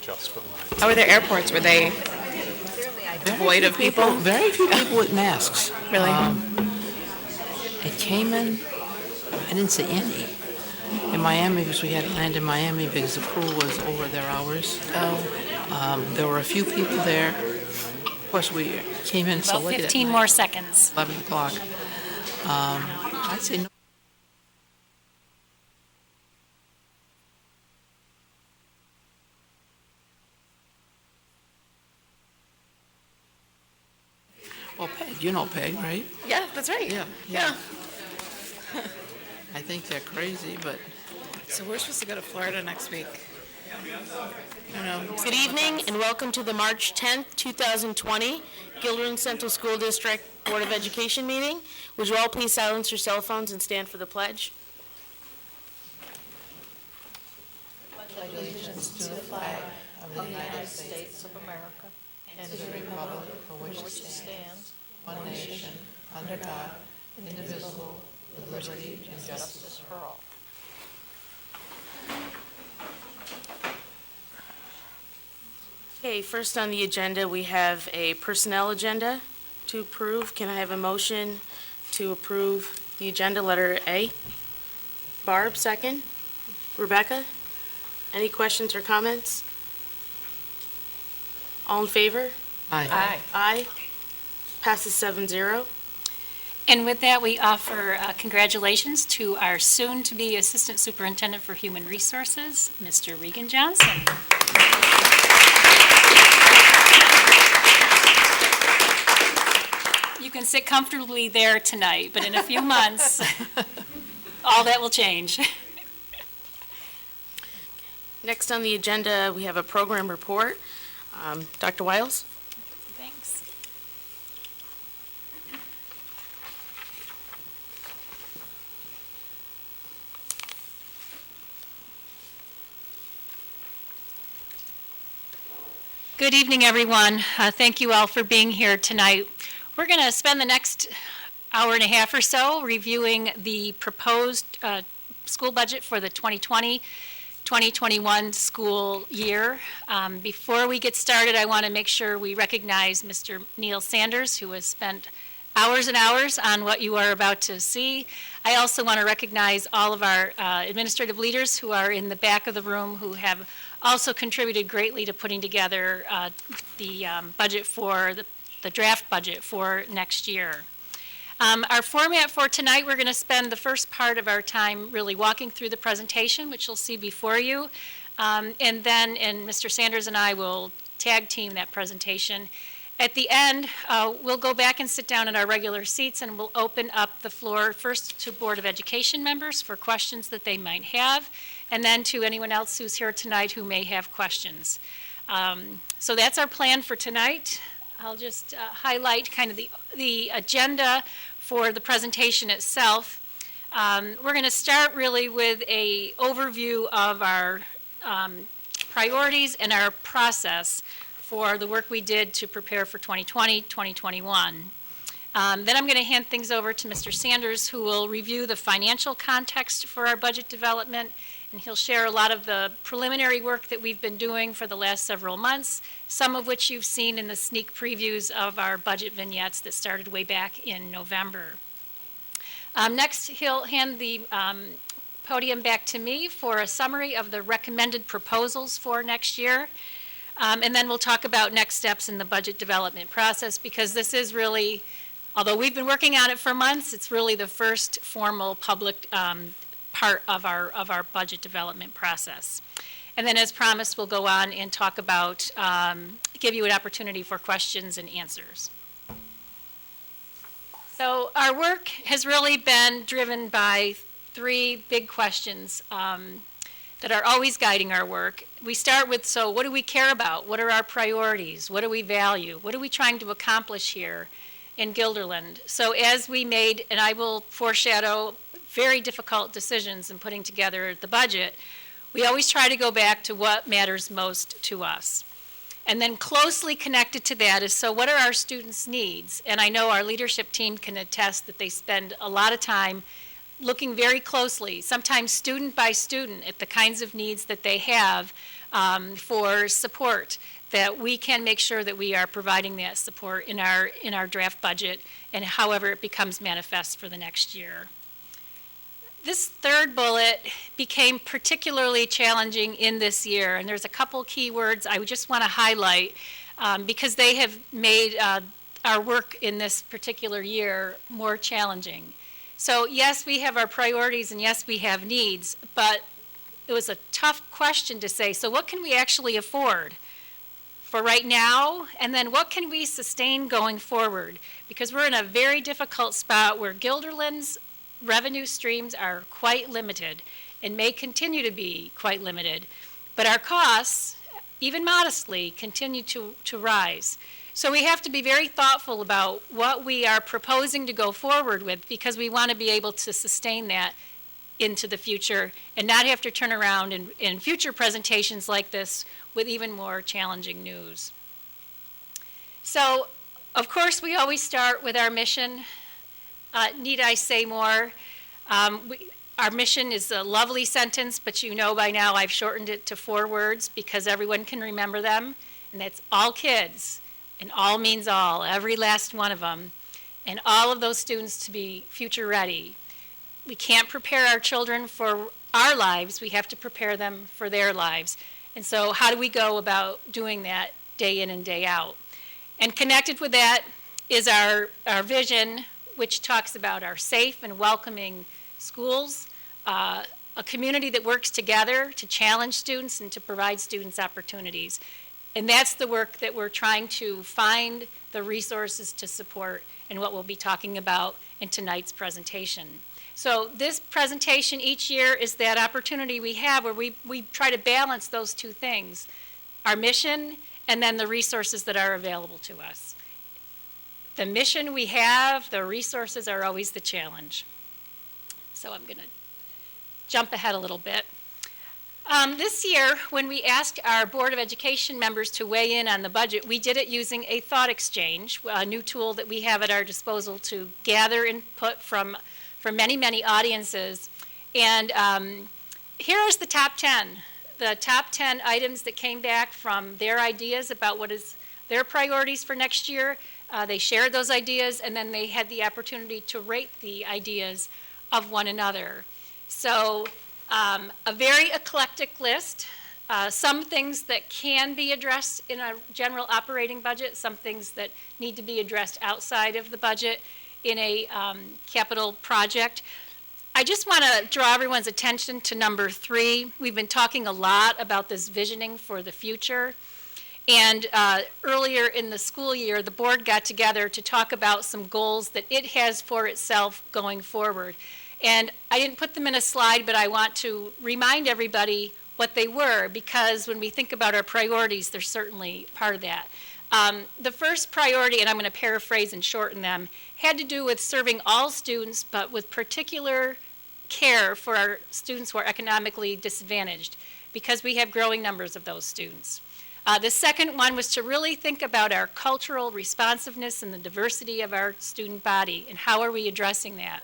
just for the night. How were the airports? Were they void of people? Very few people with masks. Really? It came in, I didn't see any. In Miami, because we had to land in Miami because the pool was over their hours. There were a few people there. Of course, we came in so About late 15 at more night, seconds. 11 o'clock. I'd say no. Well, Peg, you know Peg, right? Yeah, that's right. Yeah. I think they're crazy, but So we're supposed to go to Florida next week. I don't know. Good evening and welcome to the March 10th, 2020 Gilderland Central School District Board of Education meeting. Would you all please silence your cell phones and stand for the pledge? Okay, first on the agenda, we have a personnel agenda to approve. Can I have a motion to approve the agenda, letter A? Barb, second. Rebecca? Any questions or comments? All in favor? aye. Aye. Passes 7-0. And with that, we offer congratulations to our soon-to-be Assistant Superintendent for Human Resources, Mr. Regan Johnson. You can sit comfortably there tonight, but in a few months, all that will change. Next on the agenda, we have a program report. Dr. Wiles? Thanks. Good evening, everyone. Thank you all for being here tonight. We're going to spend the next hour and a half or so reviewing the proposed school budget for the 2020-2021 school year. Before we get started, I want to make sure we recognize Mr. Neil Sanders, who has spent hours and hours on what you are about to see. I also want to recognize all of our administrative leaders who are in the back of the room who have also contributed greatly to putting together the budget for the draft budget for next year. Our format for tonight, we're going to spend the first part of our time really walking through the presentation, which you'll see before you, and Mr. Sanders and I will tag team that presentation. At the end, we'll go back and sit down in our regular seats, and we'll open up the floor first to Board of Education members for questions that they might have, and then to anyone else who's here tonight who may have questions. So that's our plan for tonight. I'll just highlight kind of the agenda for the presentation itself. We're going to start really with an overview of our priorities and our process for the work we did to prepare for 2020, 2021. Then I'm going to hand things over to Mr. Sanders, who will review the financial context for our budget development, and he'll share a lot of the preliminary work that we've been doing for the last several months, some of which you've seen in the sneak previews of our budget vignettes that started way back in November. Next, he'll hand the podium back to me for a summary of the recommended proposals for next year. And then we'll talk about next steps in the budget development process, because this is really, although we've been working on it for months, it's really the first formal public part of our budget development process. And then as promised, we'll go on and talk about, give you an opportunity for questions and answers. So our work has really been driven by three big questions that are always guiding our work. We start with, so what do we care about? What are our priorities? What do we value? What are we trying to accomplish here in Gilderland? So as we made, and I will foreshadow very difficult decisions in putting together the budget, we always try to go back to what matters most to us. And then closely connected to that is, so what are our students' needs? And I know our leadership team can attest that they spend a lot of time looking very closely, sometimes student by student, at the kinds of needs that they have for support, that we can make sure that we are providing that support in our draft budget and however it becomes manifest for the next year. This third bullet became particularly challenging in this year, and there's a couple key words I just want to highlight because they have made our work in this particular year more challenging. So yes, we have our priorities and yes, we have needs, but it was a tough question to say, so what can we actually afford for right now, and then what can we sustain going forward? Because we're in a very difficult spot where Guilderland's revenue streams are quite limited and may continue to be quite limited, but our costs, even modestly, continue to rise. So we have to be very thoughtful about what we are proposing to go forward with, because we want to be able to sustain that into the future and not have to turn around in future presentations like this with even more challenging news. So, of course, we always start with our mission. Need I say more? Our mission is a lovely sentence, but you know by now I've shortened it to 4 words because everyone can remember them, and that's all kids, and all means all, every last one of them, and all of those students to be future ready. We can't prepare our children for our lives, we have to prepare them for their lives. And so how do we go about doing that day in and day out? And connected with that is our vision, which talks about our safe and welcoming schools, a community that works together to challenge students and to provide students opportunities. And that's the work that we're trying to find the resources to support and what we'll be talking about in tonight's presentation. So this presentation each year is that opportunity we have where we try to balance those two things, our mission and then the resources that are available to us. The mission we have, the resources are always the challenge. So I'm going to jump ahead a little bit. This year, when we asked our Board of Education members to weigh in on the budget, we did it using a thought exchange, a new tool that we have at our disposal to gather input from many, many audiences. And here is the top 10 items that came back from their ideas about what is their priorities for next year. They shared those ideas, and then they had the opportunity to rate the ideas of one another. So a very eclectic list, some things that can be addressed in a general operating budget, some things that need to be addressed outside of the budget in a capital project. I just want to draw everyone's attention to number 3. We've been talking a lot about this visioning for the future. And earlier in the school year, the board got together to talk about some goals that it has for itself going forward. And I didn't put them in a slide, but I want to remind everybody what they were, because when we think about our priorities, they're certainly part of that. The first priority, and I'm going to paraphrase and shorten them, had to do with serving all students, but with particular care for our students who are economically disadvantaged, because we have growing numbers of those students. The second one was to really think about our cultural responsiveness and the diversity of our student body, and how are we addressing that.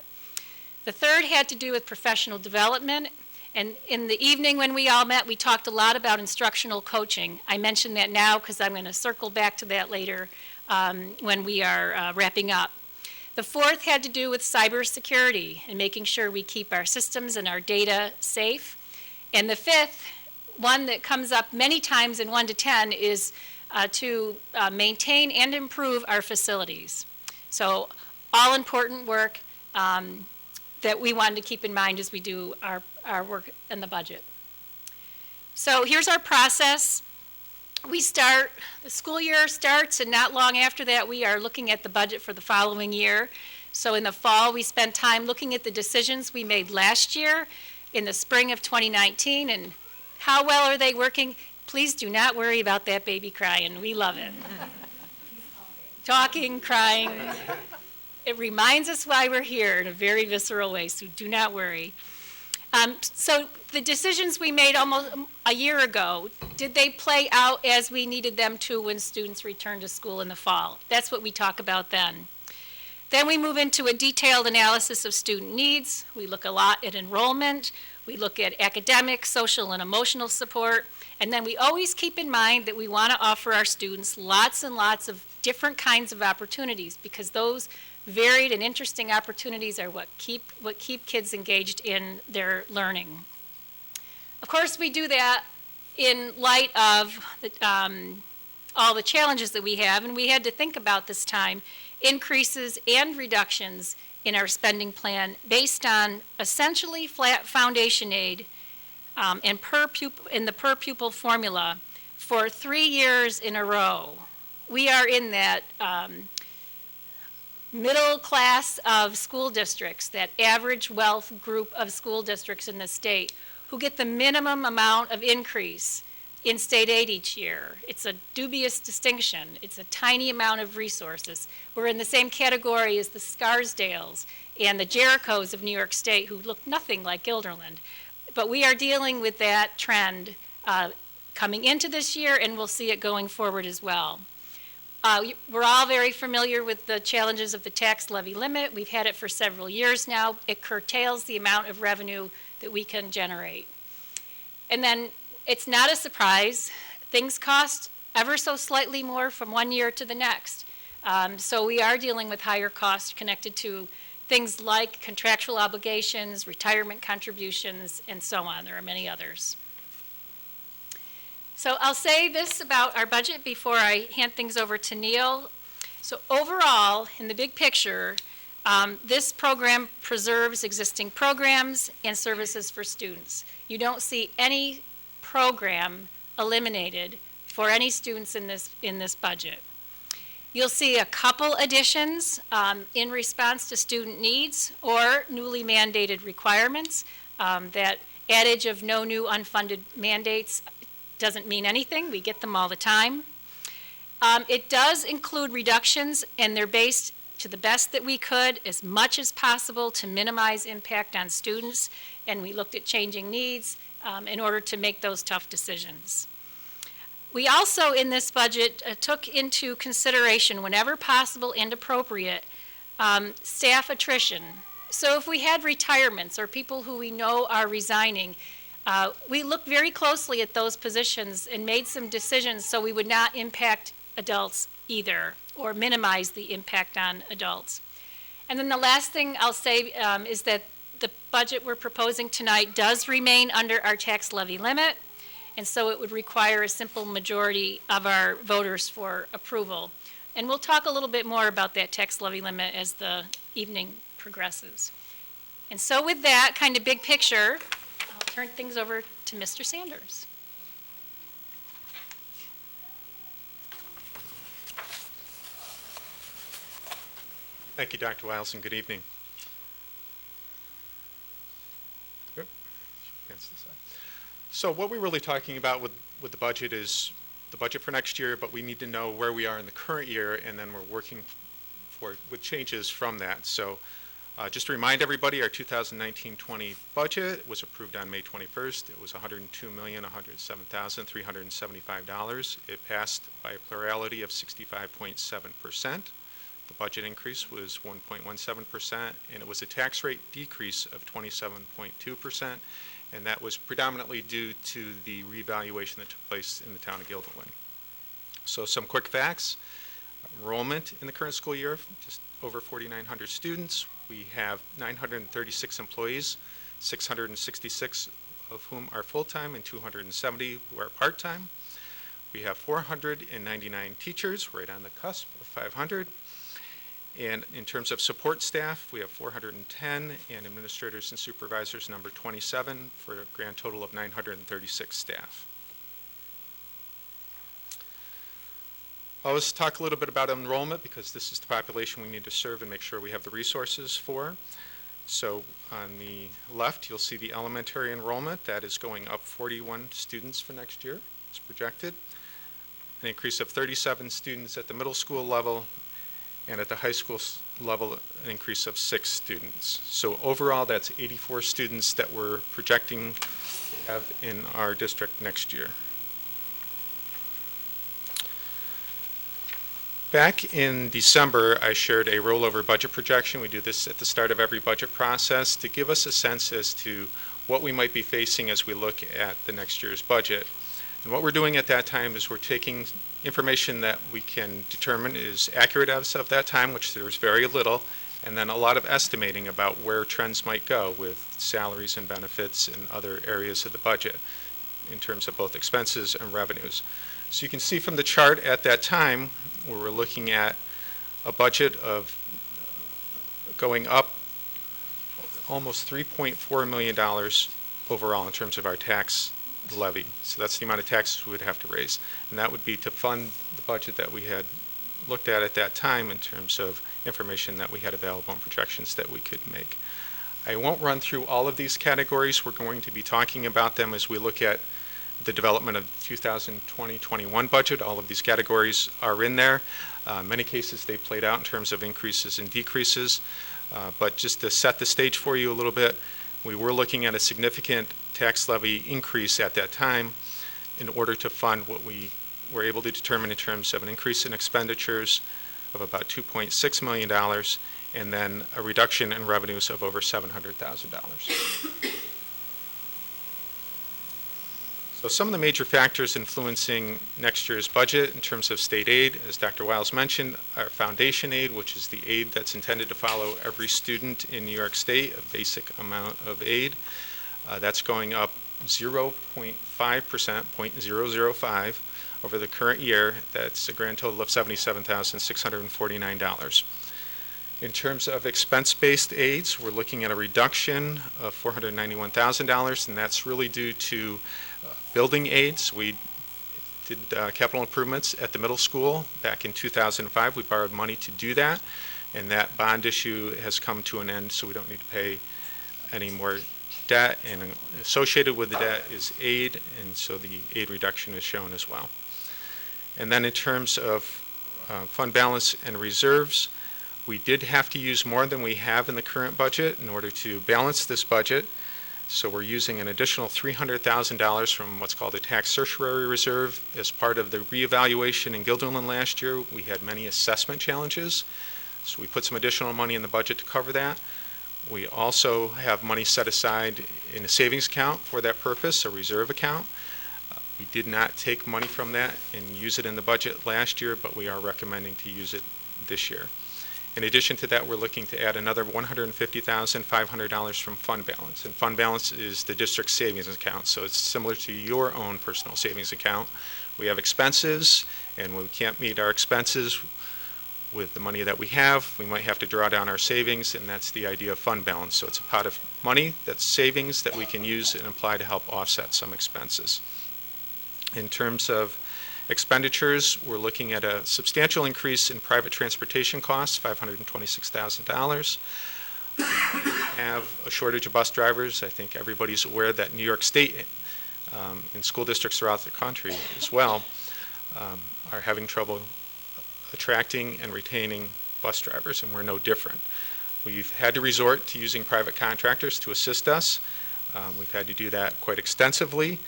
The third had to do with professional development, and in the evening when we all met, we talked a lot about instructional coaching. I mention that now because I'm going to circle back to that later when we are wrapping up. The fourth had to do with cybersecurity and making sure we keep our systems and our data safe. And the fifth, one that comes up many times in 1 to 10, is to maintain and improve our facilities. So all important work that we wanted to keep in mind as we do our work in the budget. So here's our process. The school year starts, and not long after that, we are looking at the budget for the following year. So in the fall, we spent time looking at the decisions we made last year in the spring of 2019, and how well are they working? Please do not worry about that baby crying. We love it. Talking, crying. It reminds us why we're here in a very visceral way, so do not worry. So the decisions we made almost a year ago, did they play out as we needed them to when students return to school in the fall? That's what we talk about then. Then we move into a detailed analysis of student needs. We look a lot at enrollment. We look at academic, social, and emotional support. And then we always keep in mind that we want to offer our students lots and lots of different kinds of opportunities, because those varied and interesting opportunities are what keep kids engaged in their learning. Of course, we do that in light of all the challenges that we have, and we had to think about this time increases and reductions in our spending plan based on essentially flat foundation aid and in the per pupil formula for 3 years in a row. We are in that middle class of school districts, that average wealth group of school districts in the state, who get the minimum amount of increase in state aid each year. It's a dubious distinction. It's a tiny amount of resources. We're in the same category as the Scarsdales and the Jerichos of New York State, who look nothing like Guilderland. But we are dealing with that trend coming into this year, and we'll see it going forward as well. We're all very familiar with the challenges of the tax levy limit. We've had it for several years now. It curtails the amount of revenue that we can generate. And then it's not a surprise. Things cost ever so slightly more from one year to the next. So we are dealing with higher costs connected to things like contractual obligations, retirement contributions, and so on. There are many others. So I'll say this about our budget before I hand things over to Neil. So overall, in the big picture, this program preserves existing programs and services for students. You don't see any program eliminated for any students in this budget. You'll see a couple additions in response to student needs or newly mandated requirements. That adage of no new unfunded mandates doesn't mean anything. We get them all the time. It does include reductions, and they're based to the best that we could, as much as possible, to minimize impact on students. And we looked at changing needs in order to make those tough decisions. We also, in this budget, took into consideration, whenever possible and appropriate, staff attrition. So if we had retirements or people who we know are resigning, we looked very closely at those positions and made some decisions so we would not impact adults either, or minimize the impact on adults. And then the last thing I'll say is that the budget we're proposing tonight does remain under our tax levy limit, and so it would require a simple majority of our voters for approval. And we'll talk a little bit more about that tax levy limit as the evening progresses. And so with that kind of big picture, I'll turn things over to Mr. Sanders. Thank you, Dr. Wiles, and good evening. So what we're really talking about with the budget is the budget for next year, but we need to know where we are in the current year, and then we're working with changes from that. So just to remind everybody, our 2019-20 budget was approved on May 21st. It was $102,107,375. It passed by a plurality of 65.7%. The budget increase was 1.17%, and it was a tax rate decrease of 27.2%, and that was predominantly due to the revaluation that took place in the town of Guilderland. So some quick facts. Enrollment in the current school year, just over 4,900 students. We have 936 employees, 666 of whom are full-time and 270 who are part-time. We have 499 teachers, right on the cusp of 500. And in terms of support staff, we have 410, and administrators and supervisors number 27, for a grand total of 936 staff. I'll just talk a little bit about enrollment, because this is the population we need to serve and make sure we have the resources for. So on the left, you'll see the elementary enrollment. That is going up 41 students for next year. It's projected. An increase of 37 students at the middle school level, and at the high school level, an increase of 6 students. So overall, that's 84 students that we're projecting to have in our district next year. Back in December, I shared a rollover budget projection. We do this at the start of every budget process to give us a sense as to what we might be facing as we look at the next year's budget. And what we're doing at that time is we're taking information that we can determine is accurate as of that time, which there's very little, and then a lot of estimating about where trends might go with salaries and benefits and other areas of the budget in terms of both expenses and revenues. So you can see from the chart at that time, where we're looking at a budget of going up almost $3.4 million overall in terms of our tax levy. So that's the amount of taxes we would have to raise. And that would be to fund the budget that we had looked at that time in terms of information that we had available and projections that we could make. I won't run through all of these categories. We're going to be talking about them as we look at the development of the 2020-21 budget. All of these categories are in there. In many cases, they played out in terms of increases and decreases. But just to set the stage for you a little bit, we were looking at a significant tax levy increase at that time in order to fund what we were able to determine in terms of an increase in expenditures of about $2.6 million and then a reduction in revenues of over $700,000. So some of the major factors influencing next year's budget in terms of state aid, as Dr. Wiles mentioned, are foundation aid, which is the aid that's intended to follow every student in New York State, a basic amount of aid. That's going up 0.5%, 0.005 over the current year. That's a grand total of $77,649. In terms of expense-based aids, we're looking at a reduction of $491,000, and that's really due to building aids. We did capital improvements at the middle school back in 2005. We borrowed money to do that, and that bond issue has come to an end, so we don't need to pay any more debt, and associated with the debt is aid, and so the aid reduction is shown as well. And then in terms of fund balance and reserves, we did have to use more than we have in the current budget in order to balance this budget. So we're using an additional $300,000 from what's called a tax certiorari reserve. As part of the reevaluation in Guilderland last year, we had many assessment challenges. So we put some additional money in the budget to cover that. We also have money set aside in a savings account for that purpose, a reserve account. We did not take money from that and use it in the budget last year, but we are recommending to use it this year. In addition to that, we're looking to add another $150,500 from fund balance. And fund balance is the district's savings account, so it's similar to your own personal savings account. We have expenses, and when we can't meet our expenses with the money that we have, we might have to draw down our savings, and that's the idea of fund balance. So it's a pot of money that's savings that we can use and apply to help offset some expenses. In terms of expenditures, we're looking at a substantial increase in private transportation costs, $526,000. We have a shortage of bus drivers. I think everybody's aware that New York State and school districts throughout the country as well are having trouble attracting and retaining bus drivers, and we're no different. We've had to resort to using private contractors to assist us. We've had to do that quite extensively.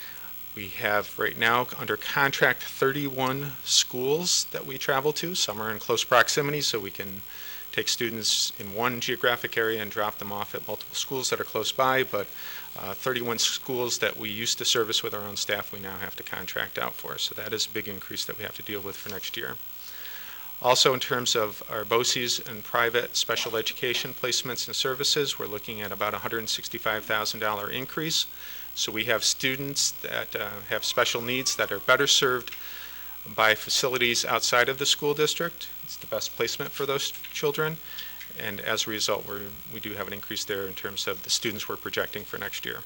We have right now under contract 31 schools that we travel to. Some are in close proximity, so we can take students in one geographic area and drop them off at multiple schools that are close by, but 31 schools that we used to service with our own staff we now have to contract out for. So that is a big increase that we have to deal with for next year. Also, in terms of our BOCES and private special education placements and services, we're looking at about $165,000 increase. So we have students that have special needs that are better served by facilities outside of the school district. It's the best placement for those children. And as a result, we do have an increase there in terms of the students we're projecting for next year.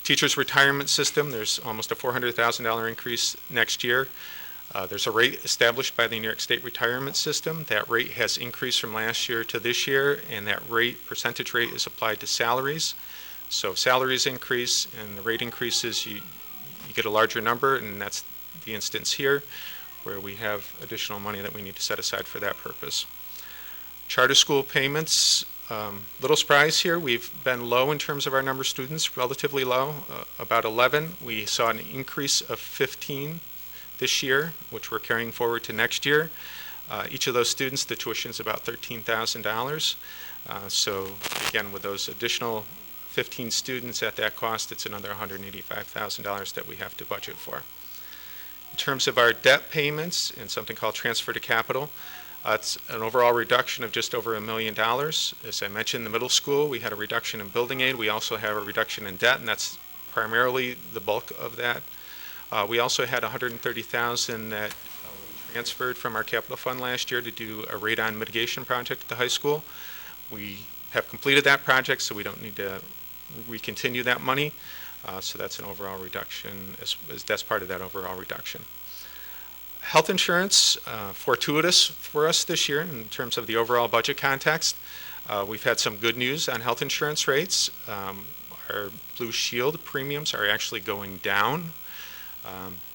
Teachers' retirement system, there's almost a $400,000 increase next year. There's a rate established by the New York State retirement system. That rate has increased from last year to this year, and that percentage rate is applied to salaries. So if salaries increase and the rate increases, you get a larger number, and that's the instance here where we have additional money that we need to set aside for that purpose. Charter school payments, little surprise here. We've been low in terms of our number of students, relatively low, about 11. We saw an increase of 15 this year, which we're carrying forward to next year. Each of those students, the tuition is about $13,000. So again, with those additional 15 students at that cost, it's another $185,000 that we have to budget for. In terms of our debt payments and something called transfer to capital, it's an overall reduction of just over $1 million. As I mentioned, in the middle school, we had a reduction in building aid. We also have a reduction in debt, and that's primarily the bulk of that. We also had $130,000 that we transferred from our capital fund last year to do a radon mitigation project at the high school. We have completed that project, so we don't need to recontinue that money. So that's an overall reduction, that's part of that overall reduction. Health insurance, fortuitous for us this year in terms of the overall budget context. We've had some good news on health insurance rates. Our Blue Shield premiums are actually going down.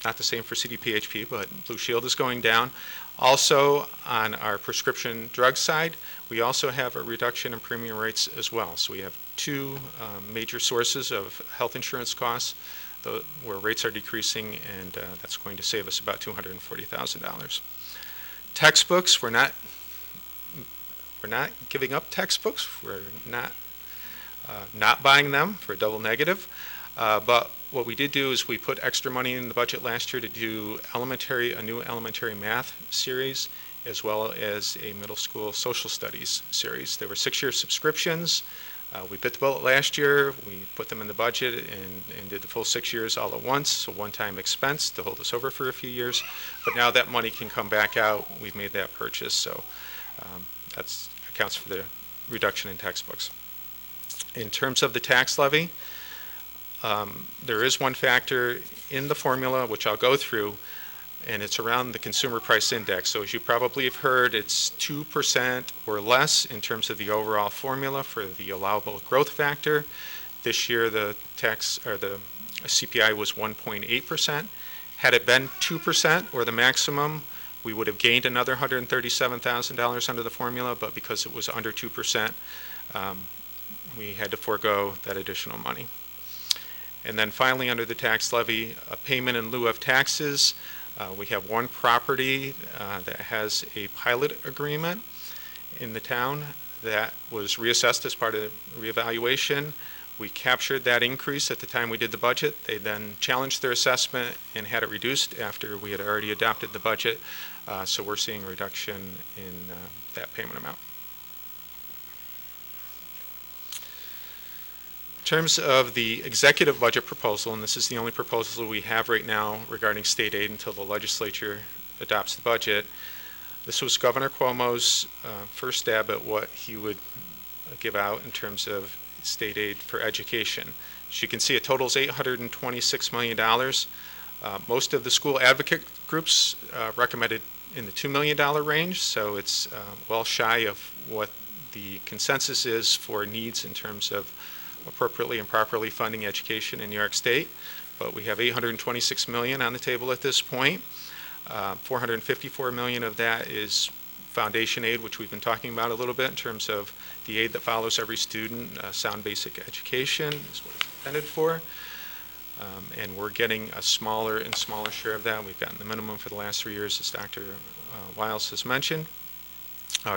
Not the same for CDPHP, but Blue Shield is going down. Also, on our prescription drug side, we also have a reduction in premium rates as well. So we have two major sources of health insurance costs where rates are decreasing, and that's going to save us about $240,000. Textbooks, we're not giving up textbooks. We're not buying them for a double negative. But what we did do is we put extra money in the budget last year to do a new elementary math series, as well as a middle school social studies series. There were 6-year subscriptions. We bit the bullet last year. We put them in the budget and did the full 6 years all at once, a one-time expense to hold us over for a few years. But now that money can come back out. We've made that purchase, so that accounts for the reduction in textbooks. In terms of the tax levy, there is one factor in the formula, which I'll go through, and it's around the consumer price index. So as you probably have heard, it's 2% or less in terms of the overall formula for the allowable growth factor. This year, the CPI was 1.8%. Had it been 2% or the maximum, we would have gained another $137,000 under the formula, but because it was under 2%, we had to forego that additional money. And then finally, under the tax levy, a payment in lieu of taxes. We have one property that has a pilot agreement in the town that was reassessed as part of reevaluation. We captured that increase at the time we did the budget. They then challenged their assessment and had it reduced after we had already adopted the budget. So we're seeing a reduction in that payment amount. In terms of the executive budget proposal, and this is the only proposal we have right now regarding state aid until the legislature adopts the budget, this was Governor Cuomo's first stab at what he would give out in terms of state aid for education. As you can see, it totals $826 million. Most of the school advocate groups recommended in the $2 million range, so it's well shy of what the consensus is for needs in terms of appropriately and properly funding education in New York State. But we have $826 million on the table at this point. $454 million of that is foundation aid, which we've been talking about a little bit in terms of the aid that follows every student. Sound basic education is what it's intended for. And we're getting a smaller and smaller share of that. We've gotten the minimum for the last 3 years, as Dr. Wiles has mentioned.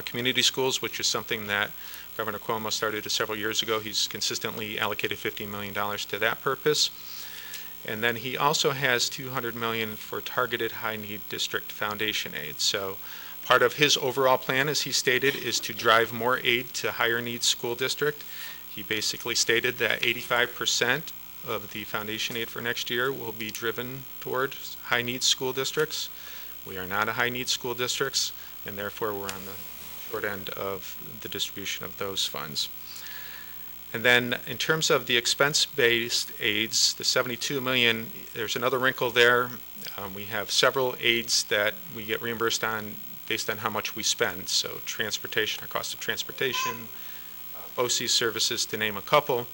Community schools, which is something that Governor Cuomo started several years ago. He's consistently allocated $50 million to that purpose. And then he also has $200 million for targeted high-need district foundation aid. So part of his overall plan, as he stated, is to drive more aid to higher needs school district. He basically stated that 85% of the foundation aid for next year will be driven toward high-needs school districts. We are not a high-needs school districts, and therefore we're on the short end of the distribution of those funds. And then in terms of the expense-based aids, the $72 million, there's another wrinkle there. We have several aids that we get reimbursed on based on how much we spend. So transportation, our cost of transportation, OC services, to name a couple.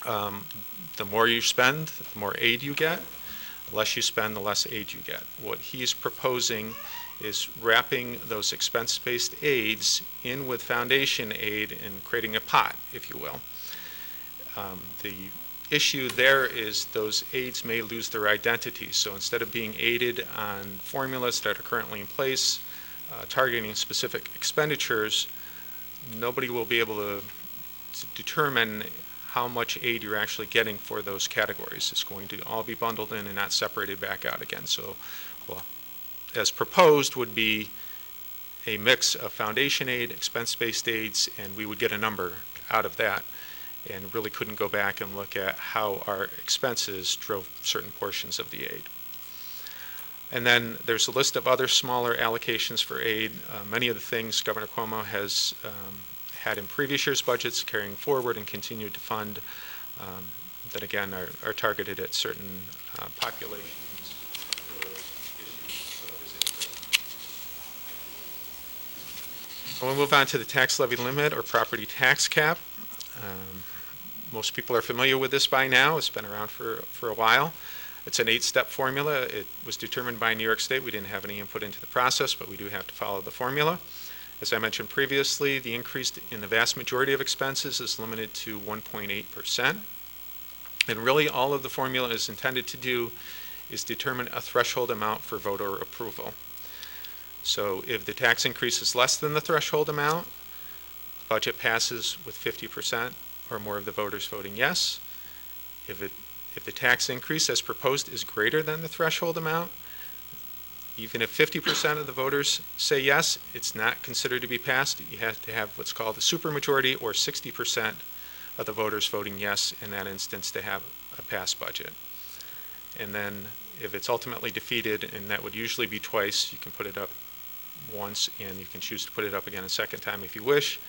The more you spend, the more aid you get. The less you spend, the less aid you get. What he's proposing is wrapping those expense-based aids in with foundation aid and creating a pot, if you will. The issue there is those aids may lose their identity. So instead of being aided on formulas that are currently in place, targeting specific expenditures, nobody will be able to determine how much aid you're actually getting for those categories. It's going to all be bundled in and not separated back out again. So, well, as proposed would be a mix of foundation aid, expense-based aids, and we would get a number out of that, and really couldn't go back and look at how our expenses drove certain portions of the aid. And then there's a list of other smaller allocations for aid. Many of the things Governor Cuomo has had in previous year's budgets carrying forward and continued to fund that again are targeted at certain populations. We'll move on to the tax levy limit or property tax cap. Most people are familiar with this by now. It's been around for a while. It's an 8-step formula. It was determined by New York State. We didn't have any input into the process, but we do have to follow the formula. As I mentioned previously, the increase in the vast majority of expenses is limited to 1.8%. And really all of the formula is intended to do is determine a threshold amount for voter approval. So if the tax increase is less than the threshold amount, the budget passes with 50% or more of the voters voting yes. If the tax increase as proposed is greater than the threshold amount, even if 50% of the voters say yes, it's not considered to be passed. You have to have what's called a supermajority or 60% of the voters voting yes in that instance to have a passed budget. And then if it's ultimately defeated, and that would usually be twice, you can put it up once and you can choose to put it up again a second time if you wish.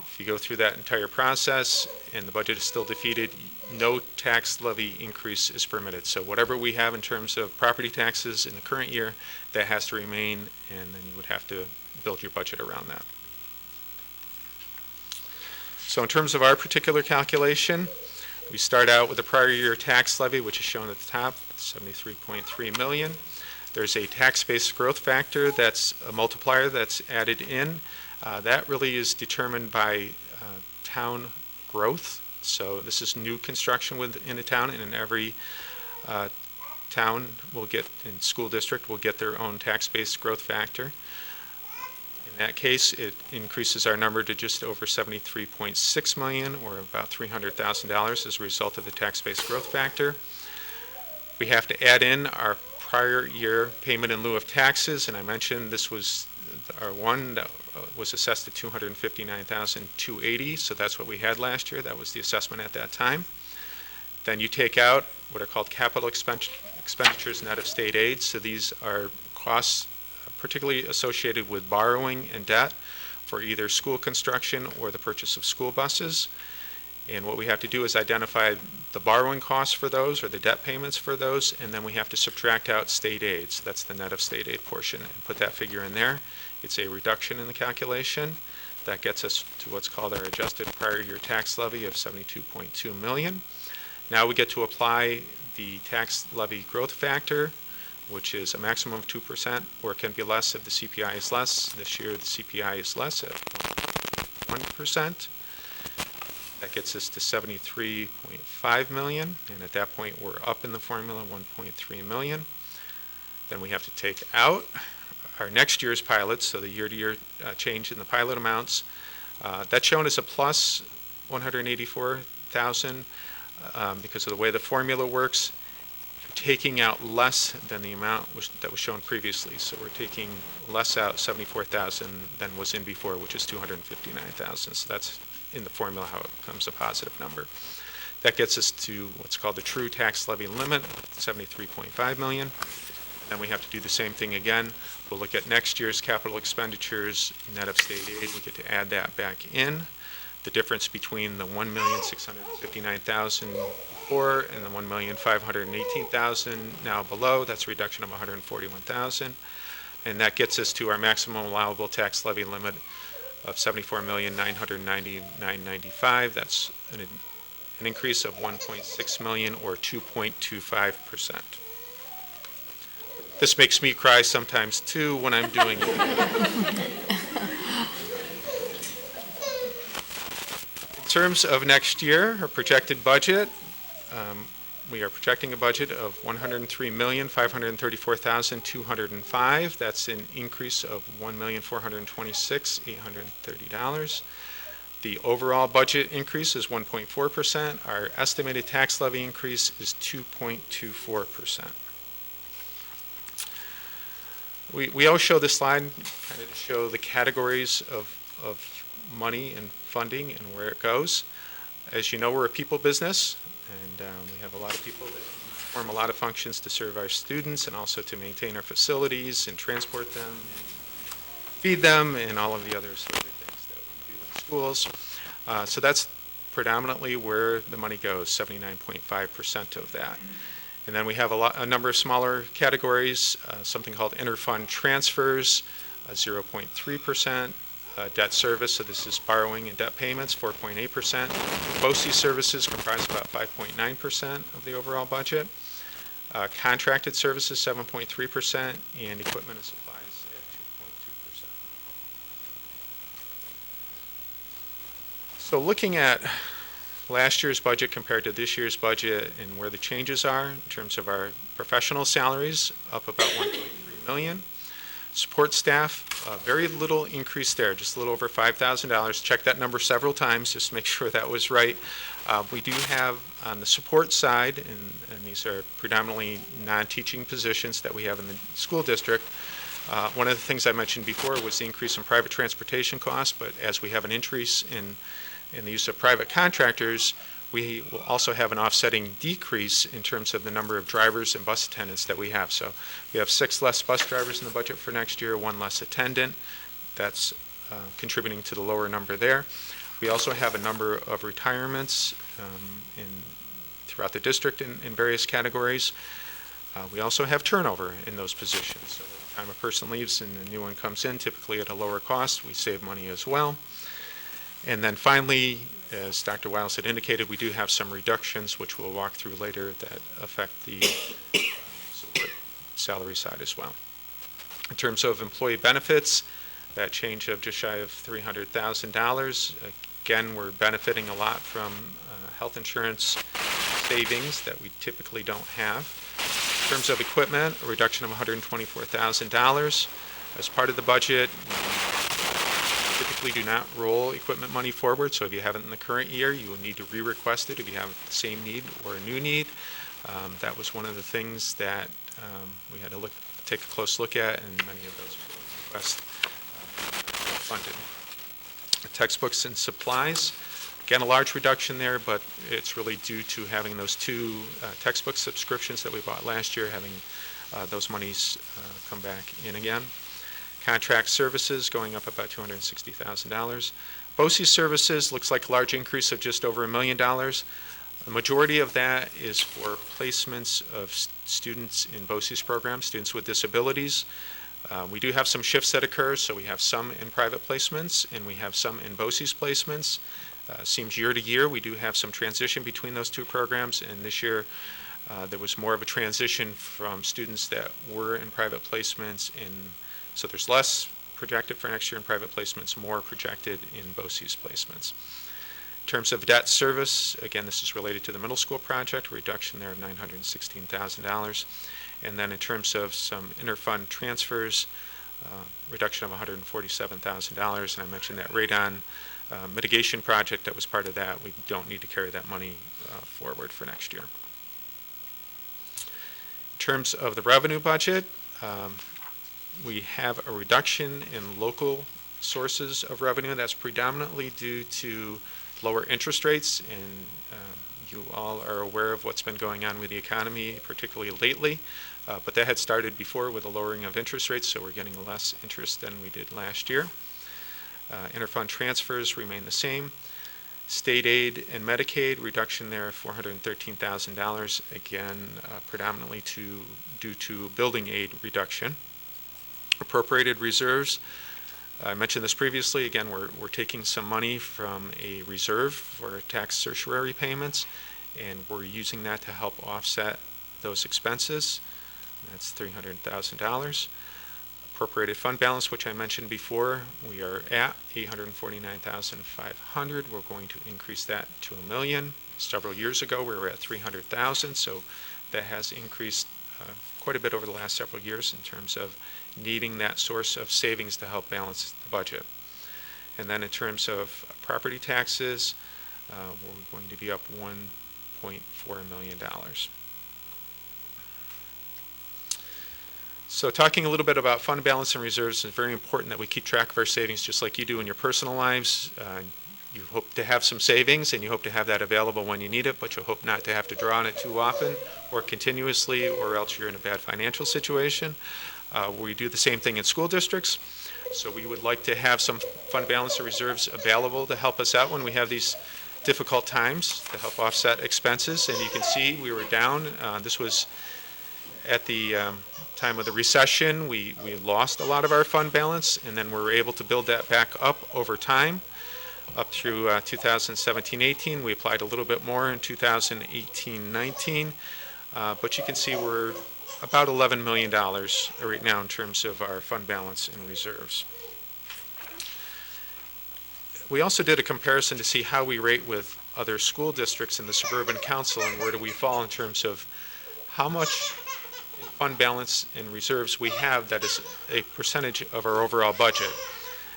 If you go through that entire process and the budget is still defeated, no tax levy increase is permitted. So whatever we have in terms of property taxes in the current year, that has to remain, and then you would have to build your budget around that. So in terms of our particular calculation, we start out with the prior year tax levy, which is shown at the top, 73.3 million. There's a tax-based growth factor that's a multiplier that's added in. That really is determined by town growth. So this is new construction within a town, and in every town will get, in school district, will get their own tax-based growth factor. In that case, it increases our number to just over 73.6 million, or about $300,000 as a result of the tax-based growth factor. We have to add in our prior year payment in lieu of taxes, and I mentioned this was our one that was assessed at $259,280, so that's what we had last year. That was the assessment at that time. Then you take out what are called capital expenditures net of state aid. So these are costs particularly associated with borrowing and debt for either school construction or the purchase of school buses. And what we have to do is identify the borrowing costs for those or the debt payments for those, and then we have to subtract out state aid. So that's the net of state aid portion, and put that figure in there. It's a reduction in the calculation. That gets us to what's called our adjusted prior year tax levy of 72.2 million. Now we get to apply the tax levy growth factor, which is a maximum of 2%, or it can be less if the CPI is less. This year the CPI is less at 1%. That gets us to 73.5 million, and at that point we're up in the formula 1.3 million. Then we have to take out our next year's pilots, so the year-to-year change in the pilot amounts. That's shown as a plus 184,000 because of the way the formula works. We're taking out less than the amount that was shown previously, so we're taking less out, 74,000, than was in before, which is 259,000. So that's in the formula how it becomes a positive number. That gets us to what's called the true tax levy limit, 73.5 million. Then we have to do the same thing again. We'll look at next year's capital expenditures net of state aid. We get to add that back in. The difference between the 1,659,000 before and the 1,518,000 now below, that's a reduction of 141,000. And that gets us to our maximum allowable tax levy limit of 74,999,995. That's an increase of 1.6 million or 2.25%. This makes me cry sometimes too when I'm doing it. In terms of next year, our projected budget, we are projecting a budget of $103,534,205. That's an increase of $1,426,830. The overall budget increase is 1.4%. Our estimated tax levy increase is 2.24%. We always show this slide kind of to show the categories of money and funding and where it goes. As you know, we're a people business, and we have a lot of people that perform a lot of functions to serve our students and also to maintain our facilities and transport them, and feed them, and all of the other sort of things that we do in schools. So that's predominantly where the money goes, 79.5% of that. And then we have a number of smaller categories, something called interfund transfers, 0.3%, debt service, so this is borrowing and debt payments, 4.8%. BOCES services comprise about 5.9% of the overall budget. Contracted services, 7.3%, and equipment and supplies at 2.2%. So looking at last year's budget compared to this year's budget and where the changes are in terms of our professional salaries, up about 1.3 million. Support staff, very little increase there, just a little over $5,000. Check that number several times just to make sure that was right. We do have on the support side, and these are predominantly non-teaching positions that we have in the school district. One of the things I mentioned before was the increase in private transportation costs, but as we have an increase in the use of private contractors, we will also have an offsetting decrease in terms of the number of drivers and bus attendants that we have. So we have 6 less bus drivers in the budget for next year, 1 less attendant. That's contributing to the lower number there. We also have a number of retirements throughout the district in various categories. We also have turnover in those positions. So every time a person leaves and a new one comes in, typically at a lower cost, we save money as well. And then finally, as Dr. Wiles had indicated, we do have some reductions, which we'll walk through later, that affect the support salary side as well. In terms of employee benefits, that change of just shy of $300,000. Again, we're benefiting a lot from health insurance savings that we typically don't have. In terms of equipment, a reduction of $124,000. As part of the budget, we typically do not roll equipment money forward, so if you have it in the current year, you will need to re-request it if you have the same need or a new need. That was one of the things that we had to take a close look at, and many of those requests funded. Textbooks and supplies, again, a large reduction there, but it's really due to having those 2 textbook subscriptions that we bought last year, having those monies come back in again. Contract services going up about $260,000. BOCES services looks like a large increase of just over $1 million. The majority of that is for placements of students in BOCES programs, students with disabilities. We do have some shifts that occur, so we have some in private placements and we have some in BOCES placements. Seems year to year we do have some transition between those 2 programs, and this year there was more of a transition from students that were in private placements, and so there's less projected for next year in private placements, more projected in BOCES placements. In terms of debt service, again, this is related to the middle school project, a reduction there of $916,000. And then in terms of some interfund transfers, reduction of $147,000. And I mentioned that radon mitigation project that was part of that. We don't need to carry that money forward for next year. In terms of the revenue budget, we have a reduction in local sources of revenue. That's predominantly due to lower interest rates, and you all are aware of what's been going on with the economy, particularly lately. But that had started before with a lowering of interest rates, so we're getting less interest than we did last year. Interfund transfers remain the same. State aid and Medicaid, reduction there of $413,000, again, predominantly due to building aid reduction. Appropriated reserves, I mentioned this previously, again, we're taking some money from a reserve for tax certiorari payments, and we're using that to help offset those expenses. That's $300,000. Appropriated fund balance, which I mentioned before, we are at $849,500. We're going to increase that to $1 million. Several years ago, we were at $300,000, so that has increased quite a bit over the last several years in terms of needing that source of savings to help balance the budget. And then in terms of property taxes, we're going to be up $1.4 million. So talking a little bit about fund balance and reserves, it's very important that we keep track of our savings just like you do in your personal lives. You hope to have some savings and you hope to have that available when you need it, but you hope not to have to draw on it too often or continuously, or else you're in a bad financial situation. We do the same thing in school districts. So we would like to have some fund balance and reserves available to help us out when we have these difficult times, to help offset expenses. And you can see we were down. This was at the time of the recession. We lost a lot of our fund balance, and then we were able to build that back up over time. Up through 2017-18, we applied a little bit more in 2018-19, but you can see we're about $11 million right now in terms of our fund balance and reserves. We also did a comparison to see how we rate with other school districts in the suburban council and where do we fall in terms of how much fund balance and reserves we have that is a percentage of our overall budget.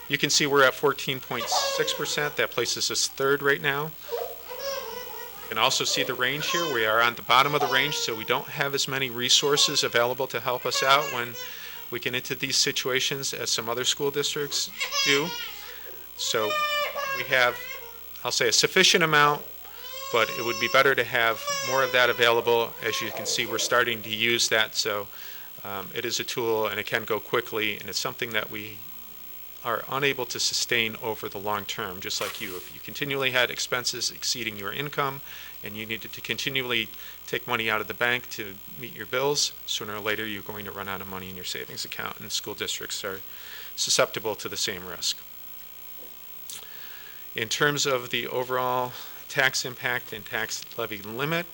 You can see we're at 14.6%. That places us third right now. You can also see the range here. We are on the bottom of the range, so we don't have as many resources available to help us out when we get into these situations as some other school districts do. So we have, I'll say, a sufficient amount, but it would be better to have more of that available. As you can see, we're starting to use that, so it is a tool and it can go quickly, and it's something that we are unable to sustain over the long term, just like you. If you continually had expenses exceeding your income and you needed to continually take money out of the bank to meet your bills, sooner or later you're going to run out of money in your savings account, and school districts are susceptible to the same risk. In terms of the overall tax impact and tax levy limit,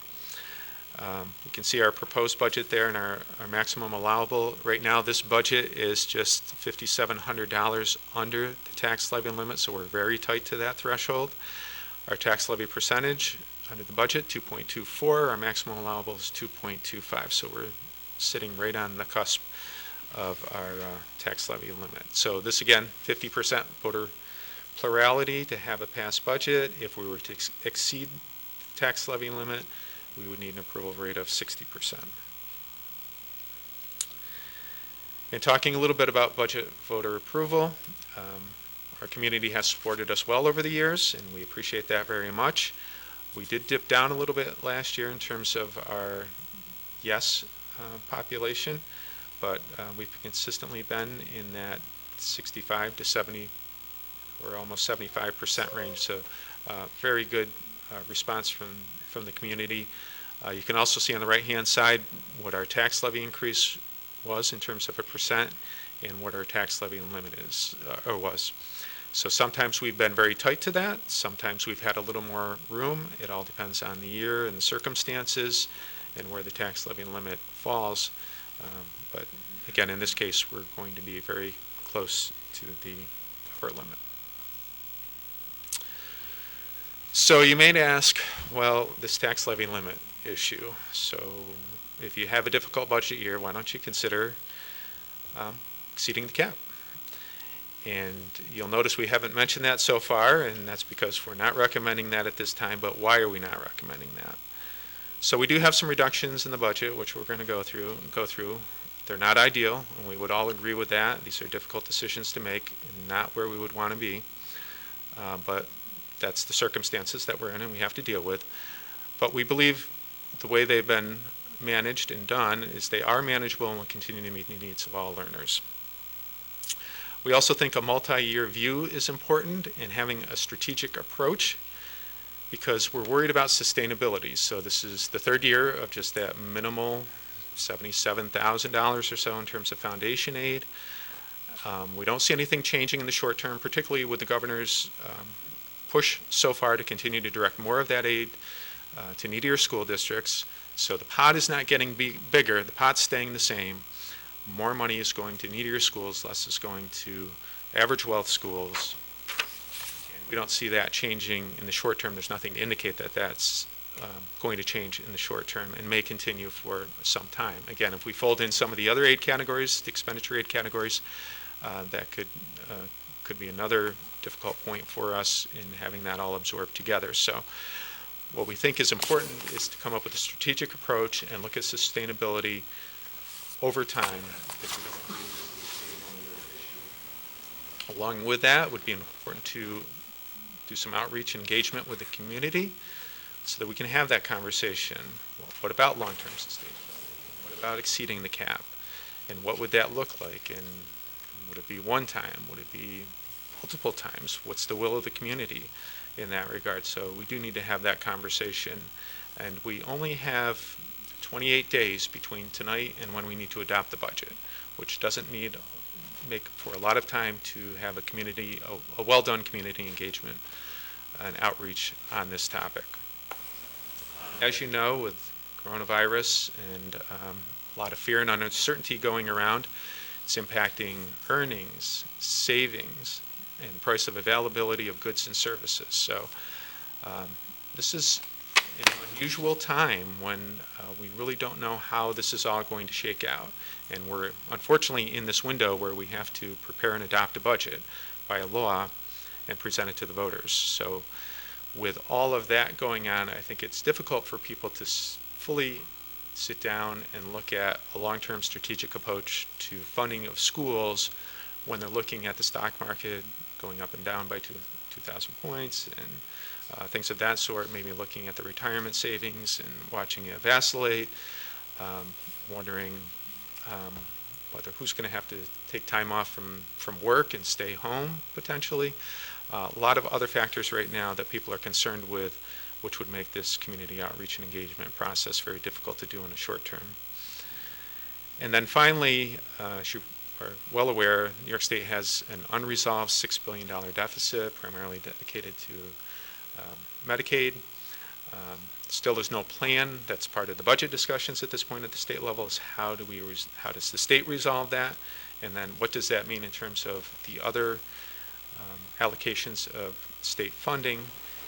you can see our proposed budget there and our maximum allowable. Right now, this budget is just $5,700 under the tax levy limit, so we're very tight to that threshold. Our tax levy percentage under the budget, 2.24. Our maximum allowable is 2.25, so we're sitting right on the cusp of our tax levy limit. So this, again, 50% voter plurality to have a passed budget. If we were to exceed the tax levy limit, we would need an approval rate of 60%. And talking a little bit about budget voter approval, our community has supported us well over the years, and we appreciate that very much. We did dip down a little bit last year in terms of our yes population, but we've consistently been in that 65 to 70 or almost 75% range, so very good response from the community. You can also see on the right-hand side what our tax levy increase was in terms of a percent and what our tax levy limit is, or was. So sometimes we've been very tight to that. Sometimes we've had a little more room. It all depends on the year and the circumstances and where the tax levy limit falls. But again, in this case, we're going to be very close to the upper limit. So you may ask, well, this tax levy limit issue. So if you have a difficult budget year, why don't you consider exceeding the cap? And you'll notice we haven't mentioned that so far, and that's because we're not recommending that at this time. But why are we not recommending that? So we do have some reductions in the budget, which we're going to go through. They're not ideal, and we would all agree with that. These are difficult decisions to make, and not where we would want to be. But that's the circumstances that we're in and we have to deal with. But we believe the way they've been managed and done is they are manageable and will continue to meet the needs of all learners. We also think a multi-year view is important and having a strategic approach, because we're worried about sustainability. So this is the third year of just that minimal $77,000 or so in terms of foundation aid. We don't see anything changing in the short term, particularly with the governor's push so far to continue to direct more of that aid to needier school districts. So the pot is not getting bigger, the pot's staying the same. More money is going to needier schools, less is going to average wealth schools. And we don't see that changing in the short term. There's nothing to indicate that that's going to change in the short term and may continue for some time. Again, if we fold in some of the other aid categories, the expenditure aid categories, that could could be another difficult point for us in having that all absorbed together. So what we think is important is to come up with a strategic approach and look at sustainability over time. Along with that, it would be important to do some outreach and engagement with the community so that we can have that conversation. Well, what about long-term sustainability? What about exceeding the cap? And what would that look like? And would it be one time? Would it be multiple times? What's the will of the community in that regard? So we do need to have that conversation. And we only have 28 days between tonight and when we need to adopt the budget, which doesn't make for a lot of time to have a well-done community engagement and outreach on this topic. As you know, with coronavirus and a lot of fear and uncertainty going around, it's impacting earnings, savings, and price of availability of goods and services. So this is an unusual time when we really don't know how this is all going to shake out. And we're unfortunately in this window where we have to prepare and adopt a budget by a law and present it to the voters. So with all of that going on, I think it's difficult for people to fully sit down and look at a long-term strategic approach to funding of schools when they're looking at the stock market going up and down by 2,000 points and things of that sort, maybe looking at the retirement savings and watching it vacillate, wondering whether who's going to have to take time off from work and stay home potentially. A lot of other factors right now that people are concerned with, which would make this community outreach and engagement process very difficult to do in the short term. And then finally, as you are well aware, New York State has an unresolved $6 billion deficit, primarily dedicated to Medicaid. Still there's no plan. That's part of the budget discussions at this point at the state level, is how does the state resolve that? And then what does that mean in terms of the other allocations of state funding?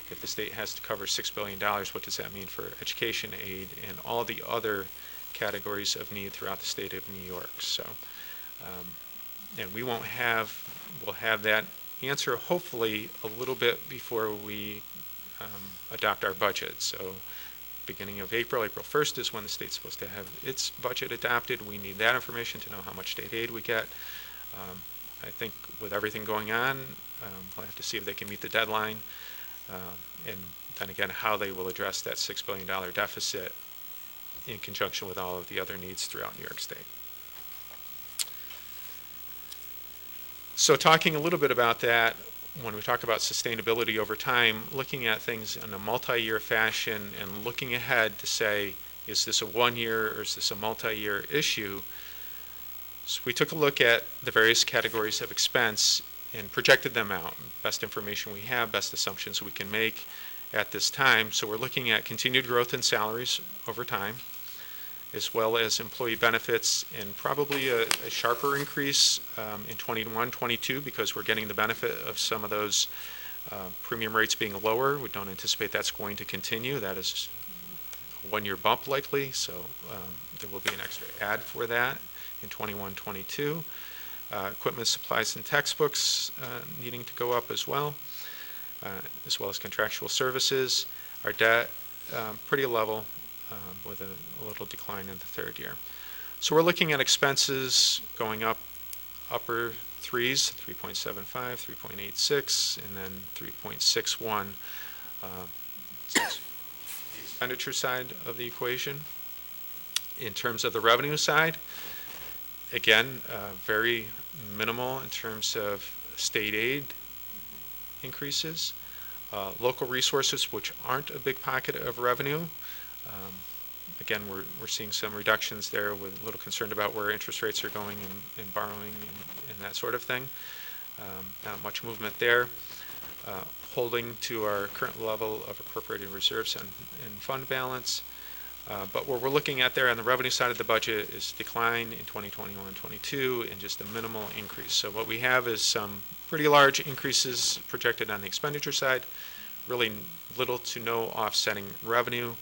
If the state has to cover $6 billion, what does that mean for education aid and all the other categories of need throughout the state of New York? So, and we'll have that answer hopefully a little bit before we adopt our budget. So beginning of April 1st is when the state's supposed to have its budget adopted. We need that information to know how much state aid we get. I think with everything going on, we'll have to see if they can meet the deadline. And then again, how they will address that $6 billion deficit in conjunction with all of the other needs throughout New York State. So talking a little bit about that, when we talk about sustainability over time, looking at things in a multi-year fashion and looking ahead to say, is this a one-year or is this a multi-year issue? So we took a look at the various categories of expense and projected them out. Best information we have, best assumptions we can make at this time. So we're looking at continued growth in salaries over time, as well as employee benefits, and probably a sharper increase in 21, 22, because we're getting the benefit of some of those premium rates being lower. We don't anticipate that's going to continue. That is a one-year bump likely, so there will be an extra add for that in 21, 22. Equipment, supplies, and textbooks needing to go up as well as contractual services. Our debt pretty level with a little decline in the third year. So we're looking at expenses going up upper threes, 3.75, 3.86, and then 3.61. That's the expenditure side of the equation. In terms of the revenue side, again, very minimal in terms of state aid increases. Local resources, which aren't a big pocket of revenue. Again, we're seeing some reductions there. We're a little concerned about where interest rates are going and borrowing and that sort of thing. Not much movement there. Holding to our current level of appropriated reserves and fund balance. But what we're looking at there on the revenue side of the budget is decline in 2021-22 and just a minimal increase. So what we have is some pretty large increases projected on the expenditure side, really little to no offsetting revenue,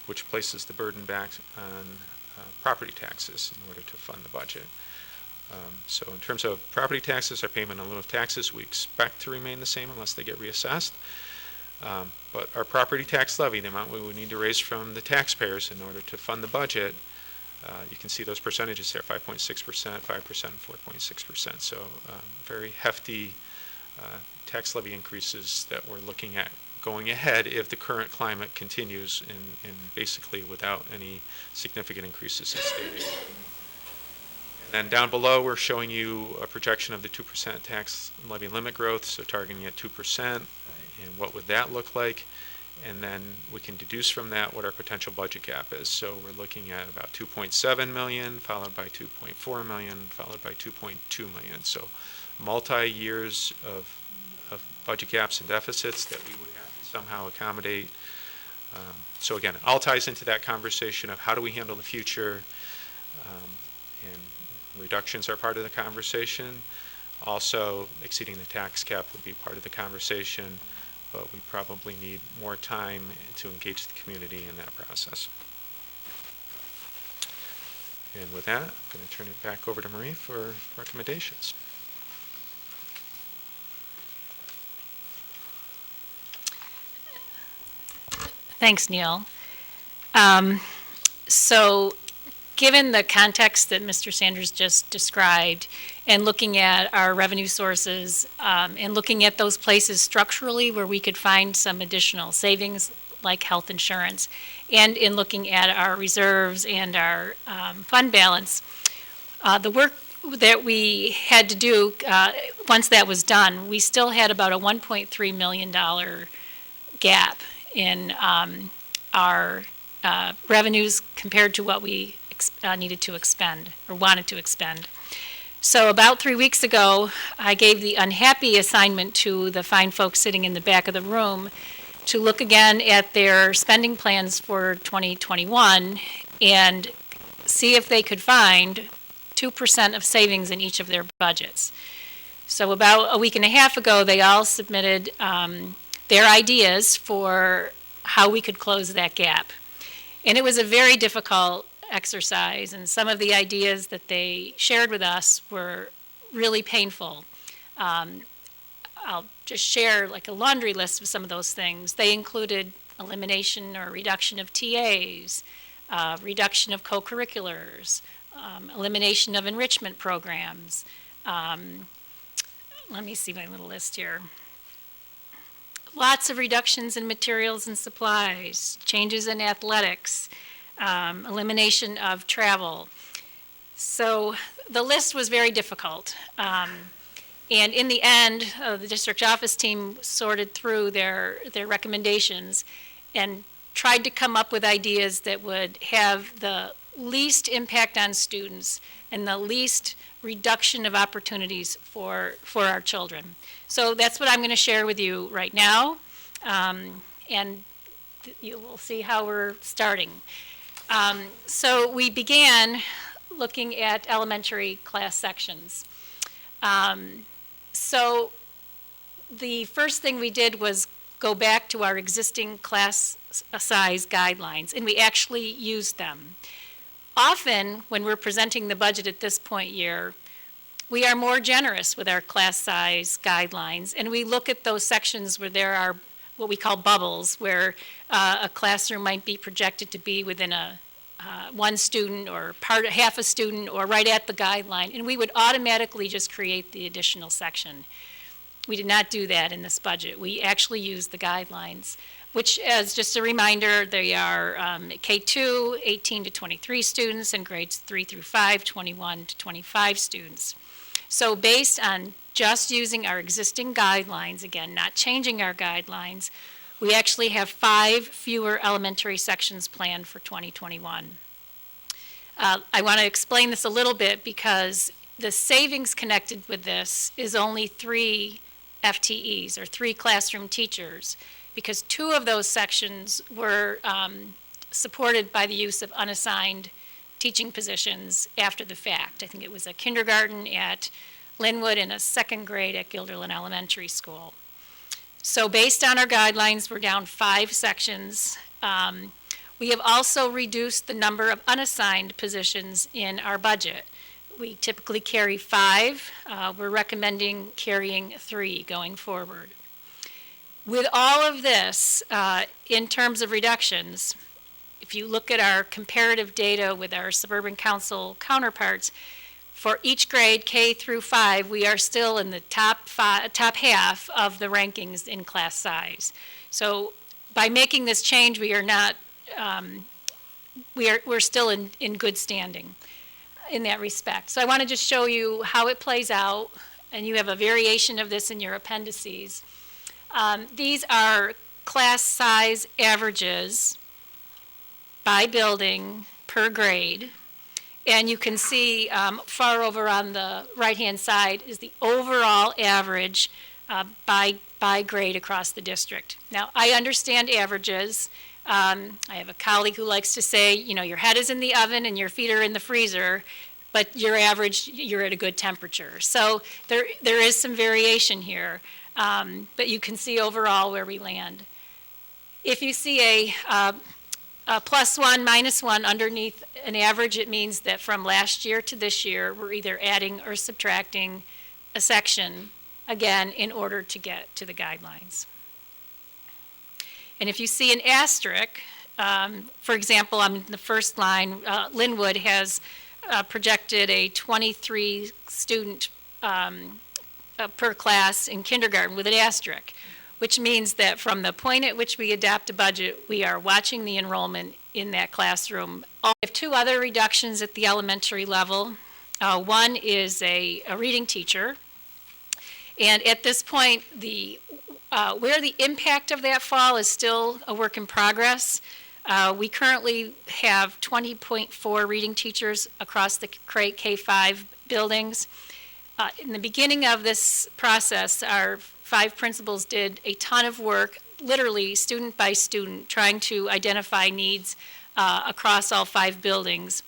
which places the burden back on property taxes in order to fund the budget. So in terms of property taxes, our payment in lieu of taxes, we expect to remain the same unless they get reassessed. But our property tax levy, the amount we would need to raise from the taxpayers in order to fund the budget, you can see those percentages there, 5.6%, 5%, and 4.6%. So very hefty tax levy increases that we're looking at going ahead if the current climate continues and basically without any significant increases in state aid. And then down below, we're showing you a projection of the 2% tax levy limit growth, so targeting at 2%, and what would that look like? And then we can deduce from that what our potential budget gap is. So we're looking at about 2.7 million, followed by 2.4 million, followed by 2.2 million. So multi-years of budget gaps and deficits that we would have to somehow accommodate. So again, it all ties into that conversation of how do we handle the future, and reductions are part of the conversation. Also, exceeding the tax cap would be part of the conversation, but we probably need more time to engage the community in that process. And with that, I'm going to turn it back over to Marie for recommendations. Thanks, Neil. So given the context that Mr. Sanders just described, and looking at our revenue sources, and looking at those places structurally where we could find some additional savings, like health insurance, and in looking at our reserves and our fund balance, the work that we had to do, once that was done, we still had about a $1.3 million gap in our revenues compared to what we needed to expend or wanted to expend. So about 3 weeks ago, I gave the unhappy assignment to the fine folks sitting in the back of the room to look again at their spending plans for 2021 and see if they could find 2% of savings in each of their budgets. So about a week and a half ago, they all submitted their ideas for how we could close that gap. And it was a very difficult exercise, and some of the ideas that they shared with us were really painful. I'll just share like a laundry list of some of those things. They included elimination or reduction of TAs, reduction of co-curriculars, elimination of enrichment programs. Let me see my little list here. Lots of reductions in materials and supplies, changes in athletics, elimination of travel. So the list was very difficult. And in the end, the district office team sorted through their recommendations and tried to come up with ideas that would have the least impact on students and the least reduction of opportunities for our children. So that's what I'm going to share with you right now, and you will see how we're starting. So we began looking at elementary class sections. So the first thing we did was go back to our existing class size guidelines, and we actually used them. Often, when we're presenting the budget at this point year, we are more generous with our class size guidelines, and we look at those sections where there are what we call bubbles, where a classroom might be projected to be within a one student or half a student or right at the guideline, and we would automatically just create the additional section. We did not do that in this budget. We actually used the guidelines, which, as just a reminder, they are K2, 18 to 23 students, and grades 3 through 5, 21 to 25 students. So based on just using our existing guidelines, again, not changing our guidelines, we actually have 5 fewer elementary sections planned for 2021. I want to explain this a little bit because the savings connected with this is only 3 FTEs, or 3 classroom teachers, because 2 of those sections were supported by the use of unassigned teaching positions after the fact. I think it was a kindergarten at Linwood and a 2nd grade at Guilderland Elementary School. So based on our guidelines, we're down 5 sections. We have also reduced the number of unassigned positions in our budget. We typically carry 5. We're recommending carrying 3 going forward. With all of this, in terms of reductions, if you look at our comparative data with our suburban council counterparts, for each grade, K through 5, we are still in the top half of the rankings in class size. So by making this change, we are not, we're still in good standing in that respect. So I want to just show you how it plays out, and you have a variation of this in your appendices. These are class size averages by building per grade. And you can see far over on the right-hand side is the overall average by grade across the district. Now, I understand averages. I have a colleague who likes to say, you know, your head is in the oven and your feet are in the freezer, but your average, you're at a good temperature. So there is some variation here, but you can see overall where we land. If you see a +1, -1 underneath an average, it means that from last year to this year, we're either adding or subtracting a section, again, in order to get to the guidelines. And if you see an asterisk, for example, on the first line, Linwood has projected a 23 student per class in kindergarten with an asterisk, which means that from the point at which we adopt a budget, we are watching the enrollment in that classroom. We have 2 other reductions at the elementary level. One is a reading teacher. And at this point, where the impact of that fall is still a work in progress. We currently have 20.4 reading teachers across the K-5 buildings. In the beginning of this process, our 5 principals did a ton of work, literally student by student, trying to identify needs across all 5 buildings.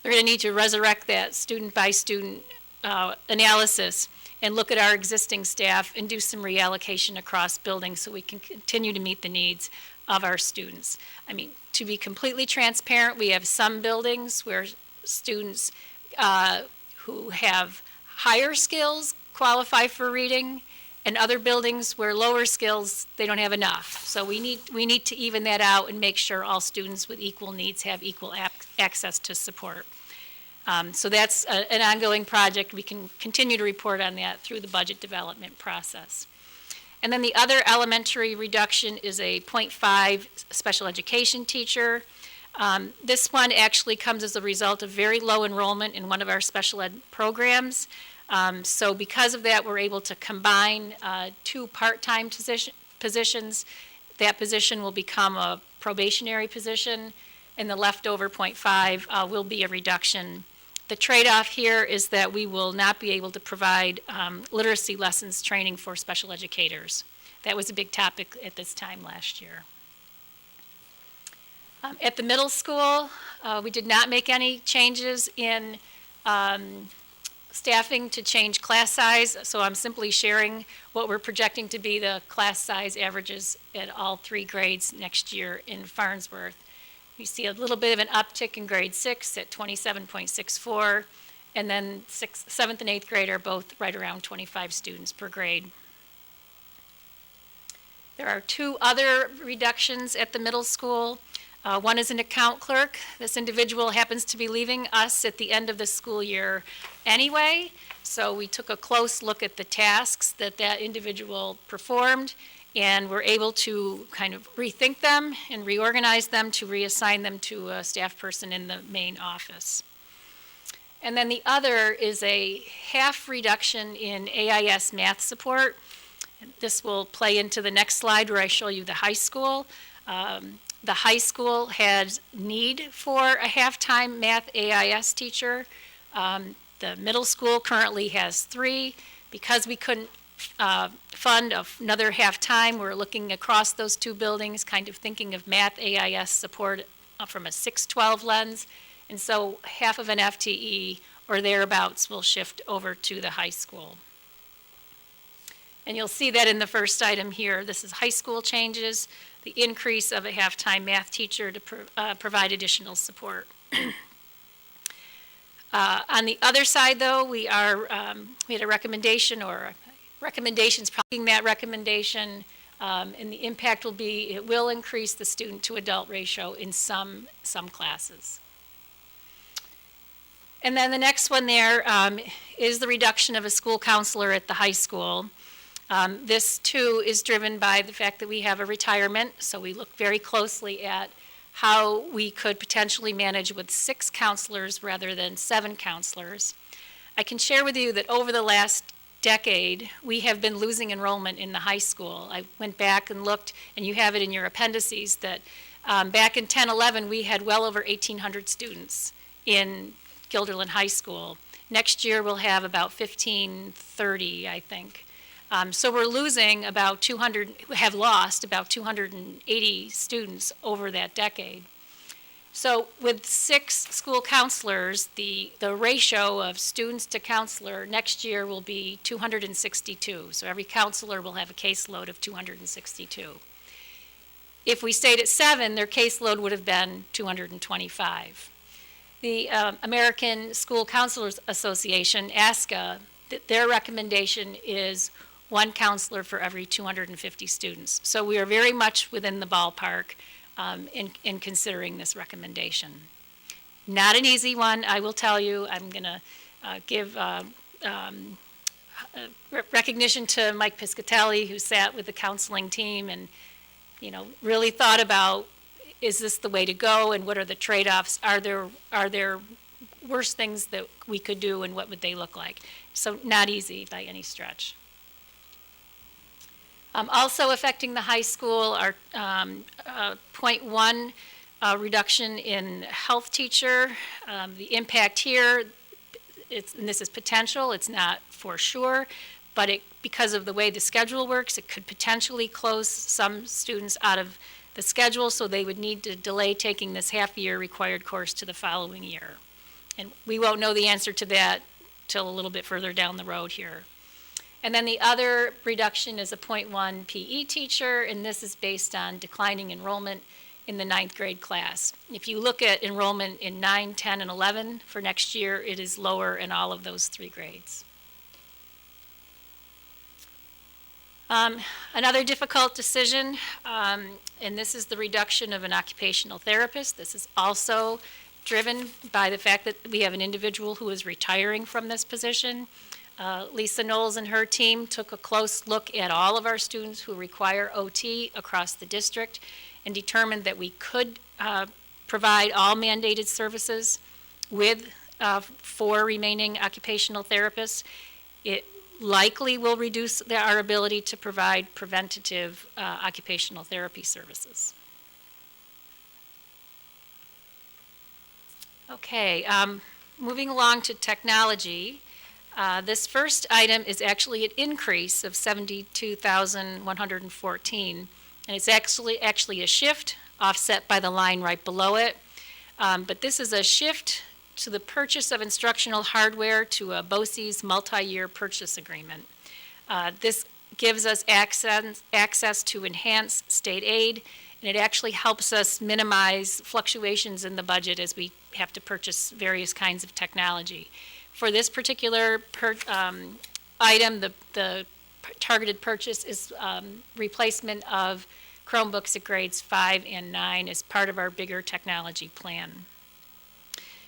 They're going to need to resurrect that student by student analysis and look at our existing staff and do some reallocation across buildings so we can continue to meet the needs of our students. I mean, to be completely transparent, we have some buildings where students who have higher skills qualify for reading, and other buildings where lower skills, they don't have enough. So we need to even that out and make sure all students with equal needs have equal access to support. So that's an ongoing project. We can continue to report on that through the budget development process. And then the other elementary reduction is a 0.5 special education teacher. This one actually comes as a result of very low enrollment in one of our special ed programs. So because of that, we're able to combine 2 part-time positions. That position will become a probationary position, and the leftover 0.5 will be a reduction. The trade-off here is that we will not be able to provide literacy lessons training for special educators. That was a big topic at this time last year. At the middle school, we did not make any changes in staffing to change class size, so I'm simply sharing what we're projecting to be the class size averages at all 3 grades next year in Farnsworth. You see a little bit of an uptick in grade 6 at 27.64, and then 7th and 8th grade are both right around 25 students per grade. There are 2 other reductions at the middle school. One is an account clerk. This individual happens to be leaving us at the end of the school year anyway, so we took a close look at the tasks that individual performed, and we're able to kind of rethink them and reorganize them to reassign them to a staff person in the main office. And then the other is a half reduction in AIS math support. This will play into the next slide where I show you the high school. The high school has need for a half-time math AIS teacher. The middle school currently has 3. Because we couldn't fund another half-time, we're looking across those 2 buildings, kind of thinking of math AIS support from a 6-12 lens. And so half of an FTE or thereabouts will shift over to the high school. And you'll see that in the first item here. This is high school changes, the increase of a half-time math teacher to provide additional support. On the other side, though, we had a recommendation, or recommendations, probably that recommendation, and the impact will be, it will increase the student-to-adult ratio in some classes. And then the next one there is the reduction of a school counselor at the high school. This, too, is driven by the fact that we have a retirement, so we look very closely at how we could potentially manage with 6 counselors rather than 7 counselors. I can share with you that over the last decade, we have been losing enrollment in the high school. I went back and looked, and you have it in your appendices, that back in 10-11, we had well over 1,800 students in Guilderland High School. Next year, we'll have about 1,530, I think. So we're losing about 200, have lost about 280 students over that decade. So with 6 school counselors, the ratio of students to counselor next year will be 262. So every counselor will have a caseload of 262. If we stayed at 7, their caseload would have been 225. The American School Counselors Association, ASCA, their recommendation is 1 counselor for every 250 students. So we are very much within the ballpark in considering this recommendation. Not an easy one, I will tell you. I'm going to give recognition to Mike Piscatelli, who sat with the counseling team and, really thought about, is this the way to go, and what are the trade-offs? Are there worse things that we could do, and what would they look like? So not easy by any stretch. Also affecting the high school are 0.1 reduction in health teacher. The impact here, and this is potential, it's not for sure, but because of the way the schedule works, it could potentially close some students out of the schedule, so they would need to delay taking this half-year required course to the following year. And we won't know the answer to that till a little bit further down the road here. And then the other reduction is a 0.1 PE teacher, and this is based on declining enrollment in the 9th grade class. If you look at enrollment in 9, 10, and 11 for next year, it is lower in all of those 3 grades. Another difficult decision, and this is the reduction of an occupational therapist. This is also driven by the fact that we have an individual who is retiring from this position. Lisa Knowles and her team took a close look at all of our students who require OT across the district and determined that we could provide all mandated services with 4 remaining occupational therapists. It likely will reduce our ability to provide preventative occupational therapy services. Okay, moving along to technology. This first item is actually an increase of 72,114, and it's actually a shift offset by the line right below it. But this is a shift to the purchase of instructional hardware to a BOCES multi-year purchase agreement. This gives us access to enhanced state aid, and it actually helps us minimize fluctuations in the budget as we have to purchase various kinds of technology. For this particular item, the targeted purchase is replacement of Chromebooks at grades 5 and 9 as part of our bigger technology plan.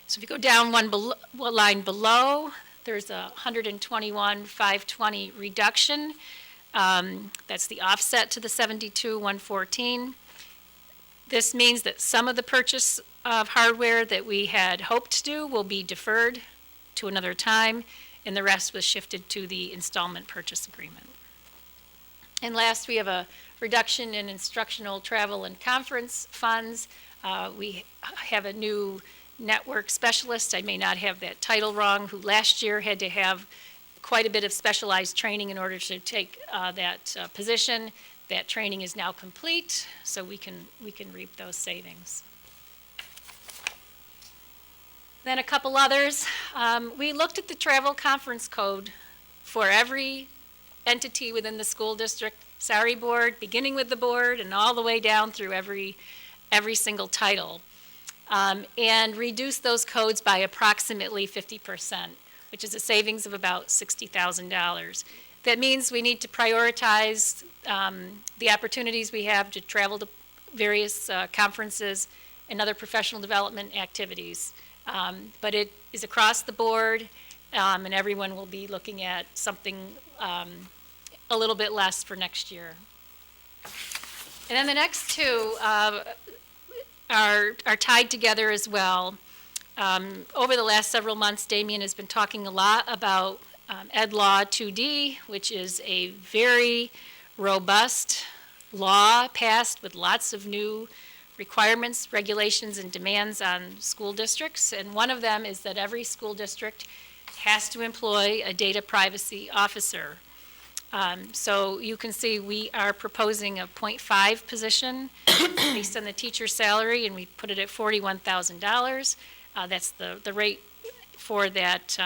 So if you go down one line below, there's a 121,520 reduction. That's the offset to the 72,114. This means that some of the purchase of hardware that we had hoped to do will be deferred to another time, and the rest was shifted to the installment purchase agreement. And last, we have a reduction in instructional travel and conference funds. We have a new network specialist, I may not have that title wrong, who last year had to have quite a bit of specialized training in order to take that position. That training is now complete, so we can reap those savings. Then a couple others. We looked at the travel conference code for every entity within the school district, SARI board, beginning with the board and all the way down through every single title. and reduce those codes by approximately 50%, which is a savings of about $60,000. That means we need to prioritize the opportunities we have to travel to various conferences and other professional development activities. But it is across the board, and everyone will be looking at something a little bit less for next year. And then the next two are tied together as well. Over the last several months, Damien has been talking a lot about Ed Law 2D, which is a very robust law passed with lots of new requirements, regulations, and demands on school districts. And one of them is that every school district has to employ a data privacy officer. So you can see we are proposing a .5 position based on the teacher's salary, and we put it at $41,000. That's the rate for that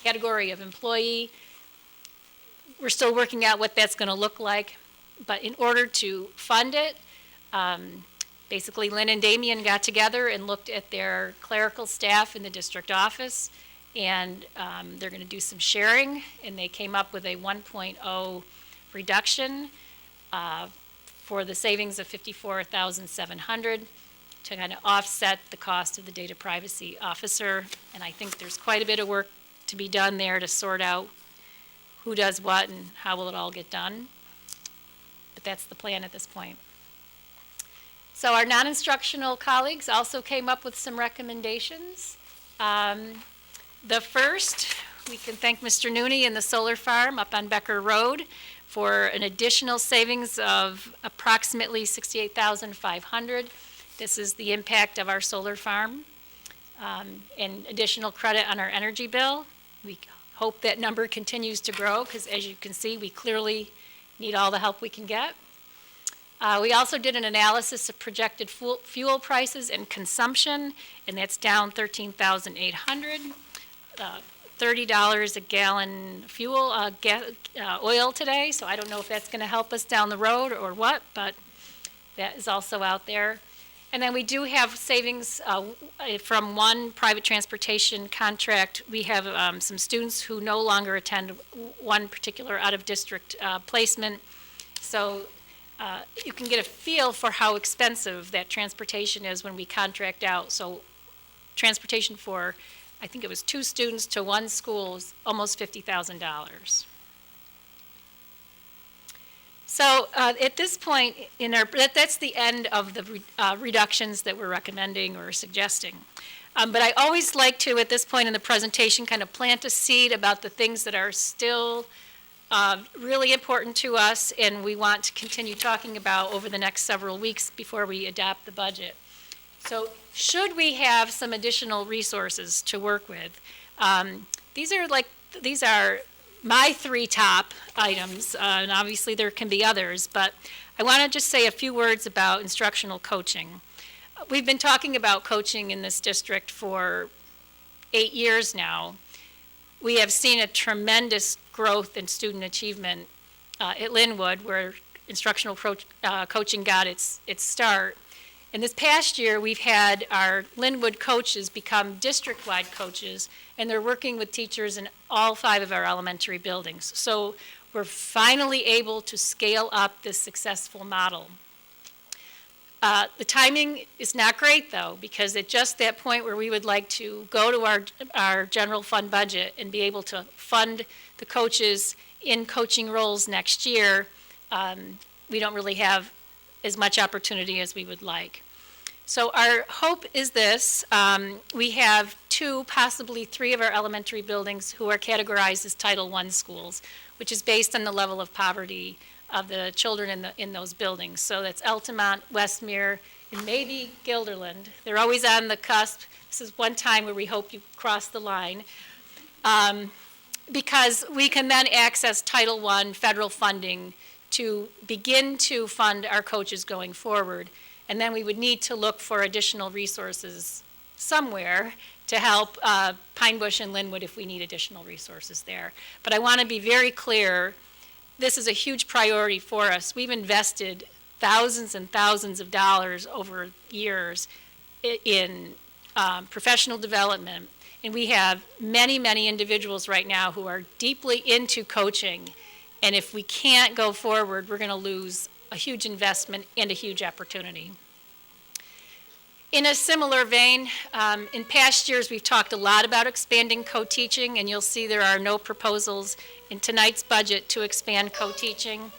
category of employee. We're still working out what that's going to look like, but in order to fund it, basically Lynn and Damien got together and looked at their clerical staff in the district office, and they're going to do some sharing, and they came up with a 1.0 reduction for the savings of $54,700 to kind of offset the cost of the data privacy officer. And I think there's quite a bit of work to be done there to sort out who does what and how will it all get done. But that's the plan at this point. So our non-instructional colleagues also came up with some recommendations. The first, we can thank Mr. Nooney and the solar farm up on Becker Road for an additional savings of approximately $68,500. This is the impact of our solar farm and additional credit on our energy bill. We hope that number continues to grow because, as you can see, we clearly need all the help we can get. We also did an analysis of projected fuel prices and consumption, and that's down $13,800. $30 a gallon fuel, oil today, so I don't know if that's going to help us down the road or what, but that is also out there. And then we do have savings from one private transportation contract. We have some students who no longer attend one particular out-of-district placement, so you can get a feel for how expensive that transportation is when we contract out. So transportation for, I think it was 2 students to 1 school, is almost $50,000. So at this point, that's the end of the reductions that we're recommending or suggesting. But I always like to, at this point in the presentation, kind of plant a seed about the things that are still really important to us and we want to continue talking about over the next several weeks before we adopt the budget. So should we have some additional resources to work with? These are my 3 top items, and obviously there can be others, but I want to just say a few words about instructional coaching. We've been talking about coaching in this district for 8 years now. We have seen a tremendous growth in student achievement at Linwood, where instructional coaching got its start. And this past year, we've had our Linwood coaches become district-wide coaches, and they're working with teachers in all 5 of our elementary buildings. So we're finally able to scale up this successful model. The timing is not great, though, because at just that point where we would like to go to our general fund budget and be able to fund the coaches in coaching roles next year, we don't really have as much opportunity as we would like. So our hope is this. We have 2, possibly 3 of our elementary buildings who are categorized as Title I schools, which is based on the level of poverty of the children in those buildings. So that's Altamont, Westmere, and maybe Guilderland. They're always on the cusp. This is one time where we hope you cross the line. Because we can then access Title I federal funding to begin to fund our coaches going forward. And then we would need to look for additional resources somewhere to help Pine Bush and Linwood if we need additional resources there. But I want to be very clear, this is a huge priority for us. We've invested thousands and thousands of dollars over years in professional development. And we have many, many individuals right now who are deeply into coaching. And if we can't go forward, we're going to lose a huge investment and a huge opportunity. In a similar vein, in past years, we've talked a lot about expanding co-teaching, and you'll see there are no proposals in tonight's budget to expand co-teaching.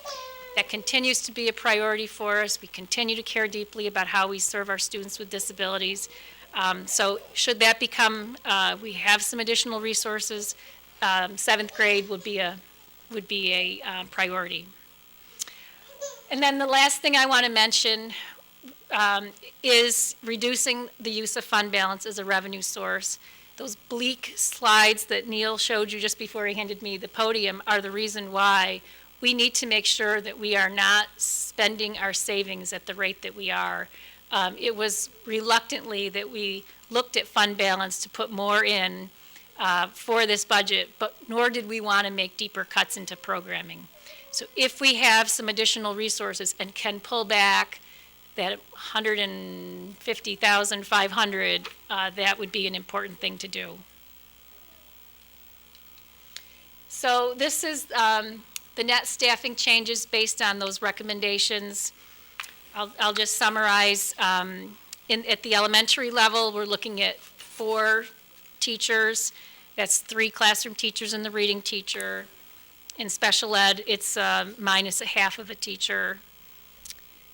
That continues to be a priority for us. We continue to care deeply about how we serve our students with disabilities. So should that become, we have some additional resources, 7th grade would be a priority. And then the last thing I want to mention is reducing the use of fund balance as a revenue source. Those bleak slides that Neil showed you just before he handed me the podium are the reason why we need to make sure that we are not spending our savings at the rate that we are. It was reluctantly that we looked at fund balance to put more in for this budget, but nor did we want to make deeper cuts into programming. So if we have some additional resources and can pull back that 150,500, that would be an important thing to do. So this is the net staffing changes based on those recommendations. I'll just summarize. At the elementary level, we're looking at 4 teachers. That's 3 classroom teachers and the reading teacher. In special ed, it's minus a half of a teacher.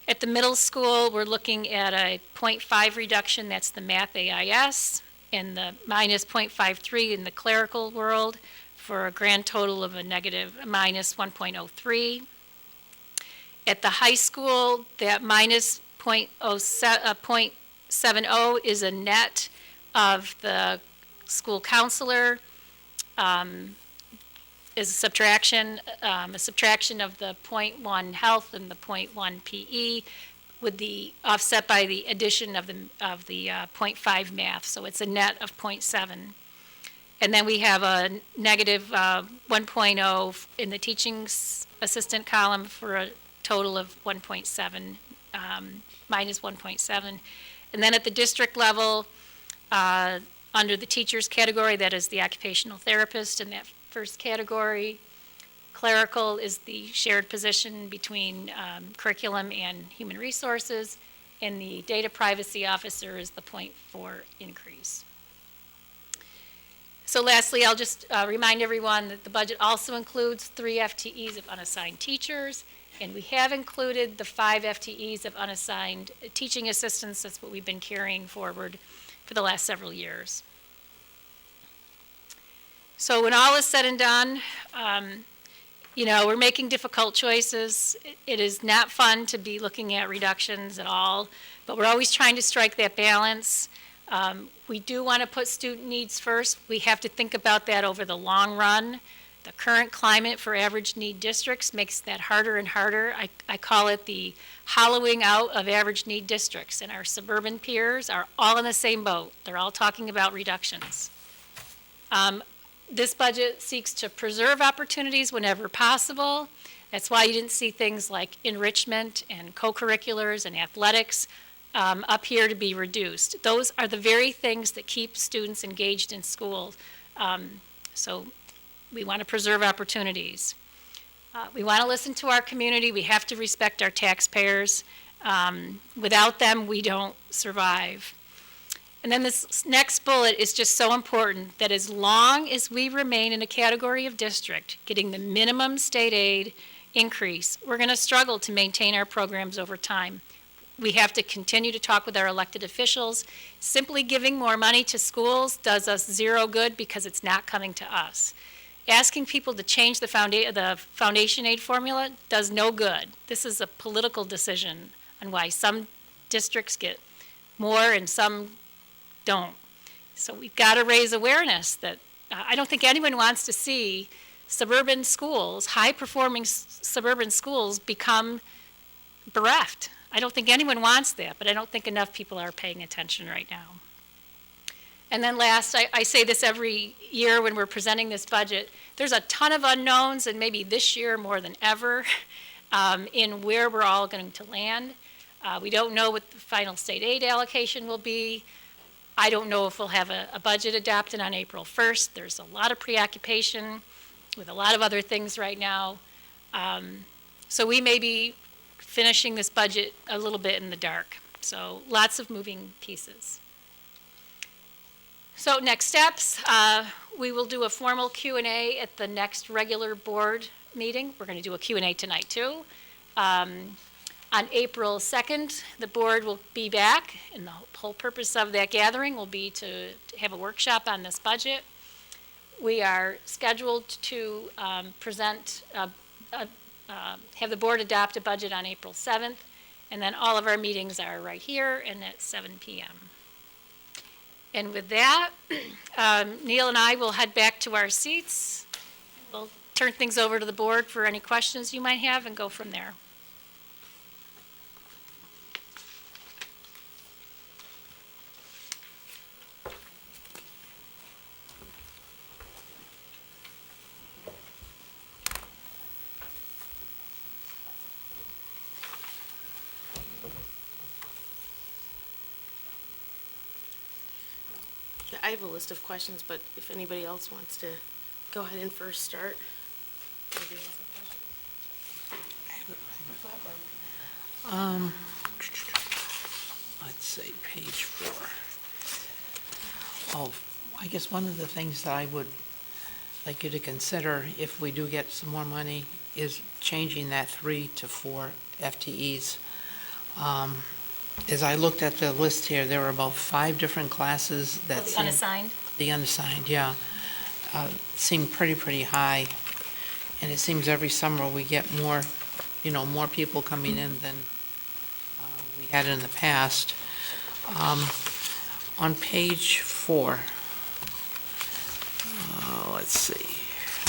At the middle school, we're looking at a 0.5 reduction. That's the math AIS, and the minus 0.53 in the clerical world, for a grand total of a minus 1.03. At the high school, that minus 0.70 is a net of the school counselor, is a subtraction of the 0.1 health and the 0.1 PE, with the offset by the addition of the 0.5 math. So it's a net of 0.7. And then we have a negative 1.0 in the teaching assistant column for a total of 1.7, minus 1.7. And then at the district level, under the teachers category, that is the occupational therapist in that first category. Clerical is the shared position between curriculum and human resources, and the data privacy officer is the 0.4 increase. So lastly, I'll just remind everyone that the budget also includes 3 FTEs of unassigned teachers, and we have included the 5 FTEs of unassigned teaching assistants. That's what we've been carrying forward for the last several years. So when all is said and done, we're making difficult choices. It is not fun to be looking at reductions at all, but we're always trying to strike that balance. We do want to put student needs first. We have to think about that over the long run. The current climate for average need districts makes that harder and harder. I call it the hollowing out of average need districts, and our suburban peers are all in the same boat. They're all talking about reductions. This budget seeks to preserve opportunities whenever possible. That's why you didn't see things like enrichment and co-curriculars and athletics up here to be reduced. Those are the very things that keep students engaged in school. So we want to preserve opportunities. We want to listen to our community. We have to respect our taxpayers. Without them, we don't survive. And then this next bullet is just so important, that as long as we remain in a category of district getting the minimum state aid increase, we're going to struggle to maintain our programs over time. We have to continue to talk with our elected officials. Simply giving more money to schools does us zero good because it's not coming to us. Asking people to change the foundation aid formula does no good. This is a political decision on why some districts get more and some don't. So we've got to raise awareness that I don't think anyone wants to see suburban schools, high-performing suburban schools, become bereft. I don't think anyone wants that, but I don't think enough people are paying attention right now. And then last, I say this every year when we're presenting this budget, there's a ton of unknowns, and maybe this year more than ever. in where we're all going to land. We don't know what the final state aid allocation will be. I don't know if we'll have a budget adopted on April 1st. There's a lot of preoccupation with a lot of other things right now. So we may be finishing this budget a little bit in the dark. So lots of moving pieces. So next steps, we will do a formal Q&A at the next regular board meeting. We're going to do a Q&A tonight too. On April 2nd, the board will be back, and the whole purpose of that gathering will be to have a workshop on this budget. We are scheduled to have the board adopt a budget on April 7th, and then all of our meetings are right here and at 7 p.m. And with that, Neil and I will head back to our seats. We'll turn things over to the board for any questions you might have and go from there. Yeah, I have a list of questions, but if anybody else wants to go ahead and first start. Anybody else have questions? Let's see, page 4. Oh, I guess one of the things that I would like you to consider if we do get some more money is changing that 3 to 4 FTEs. As I looked at the list here, there were about 5 different classes that seemed... Unassigned? The unassigned, yeah. Seemed pretty high. And it seems every summer we get more, more people coming in than we had in the past. On page 4, let's see.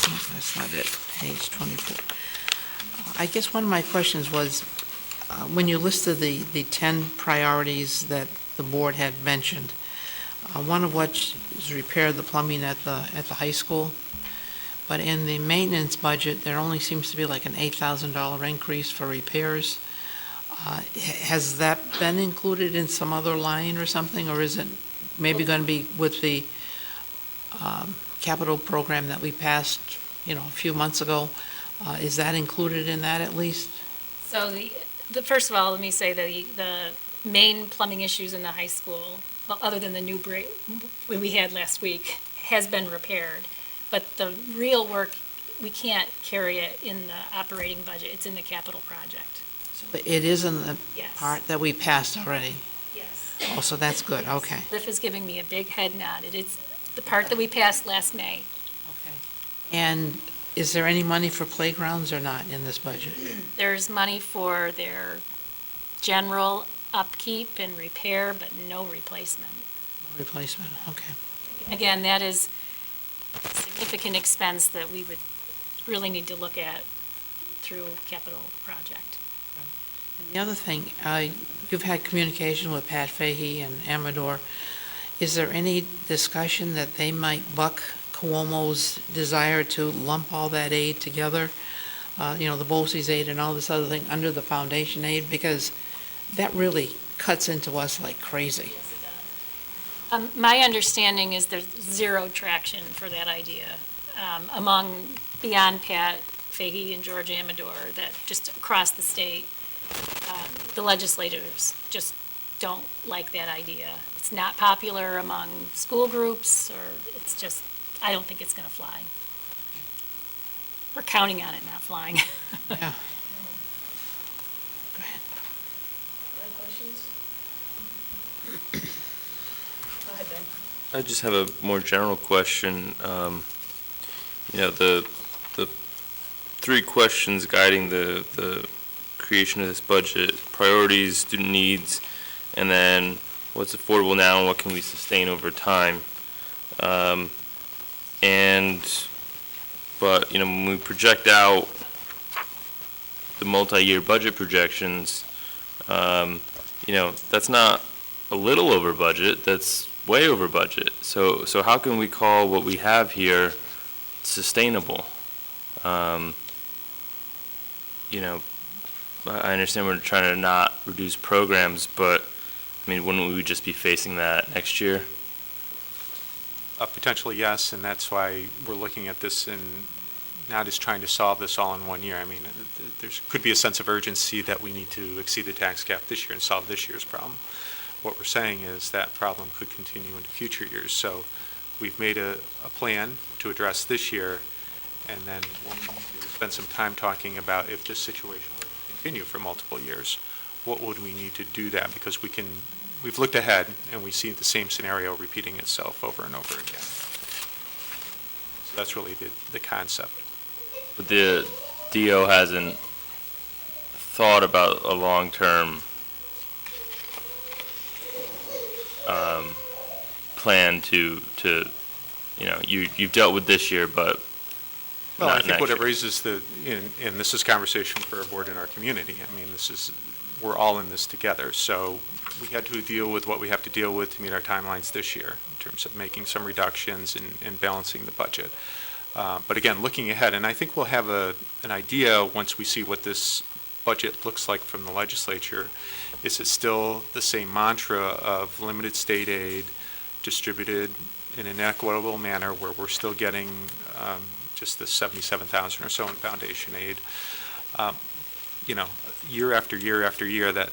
No, that's not it. Page 24. I guess one of my questions was, when you listed the 10 priorities that the board had mentioned, one of which is repair the plumbing at the high school, but in the maintenance budget, there only seems to be like an $8,000 increase for repairs. Has that been included in some other line or something, or is it maybe going to be with the capital program that we passed, a few months ago? Is that included in that at least? So first of all, let me say the main plumbing issues in the high school, well, other than the new break we had last week, has been repaired. But the real work, we can't carry it in the operating budget. It's in the capital project. So it is in the Yes. part that we passed already? Yes. Oh, so that's good, okay. Cliff is giving me a big head nod. It is the part that we passed last May. Okay. And is there any money for playgrounds or not in this budget? There's money for their general upkeep and repair, but no replacement. Replacement, okay. Again, that is a significant expense that we would really need to look at through capital project. And the other thing, you've had communication with Pat Fahey and Amador. Is there any discussion that they might buck Cuomo's desire to lump all that aid together, the BOCES aid and all this other thing under the foundation aid? Because that really cuts into us like crazy. My understanding is there's zero traction for that idea beyond Pat Fahey and George Amador, that just across the state, the legislators just don't like that idea. It's not popular among school groups, or it's just, I don't think it's going to fly. We're counting on it not flying. Yeah. Go ahead. Other questions? Go ahead, Ben. I just have a more general question. The 3 questions guiding the creation of this budget: priorities, student needs, and then what's affordable now and what can we sustain over time. But when we project out the multi-year budget projections, that's not a little over budget, that's way over budget. So how can we call what we have here sustainable? I understand we're trying to not reduce programs, but, I mean, wouldn't we just be facing that next year? Potentially, yes, and that's why we're looking at this and not as trying to solve this all in one year. I mean, there could be a sense of urgency that we need to exceed the tax cap this year and solve this year's problem. What we're saying is that problem could continue into future years. So we've made a plan to address this year, and then we'll spend some time talking about if this situation were to continue for multiple years, what would we need to do that? Because we've looked ahead and we see the same scenario repeating itself over and over again. So that's really the concept. But the DO hasn't thought about a long-term plan to you've dealt with this year, but Well, not I think next what it year. raises and this is conversation for our board and our community. I mean, we're all in this together. So we had to deal with what we have to deal with to meet our timelines this year in terms of making some reductions and balancing the budget. But again, looking ahead, and I think we'll have an idea once we see what this budget looks like from the legislature. Is it still the same mantra of limited state aid distributed in an equitable manner where we're still getting just the 77,000 or so in foundation aid? Year after year after year, that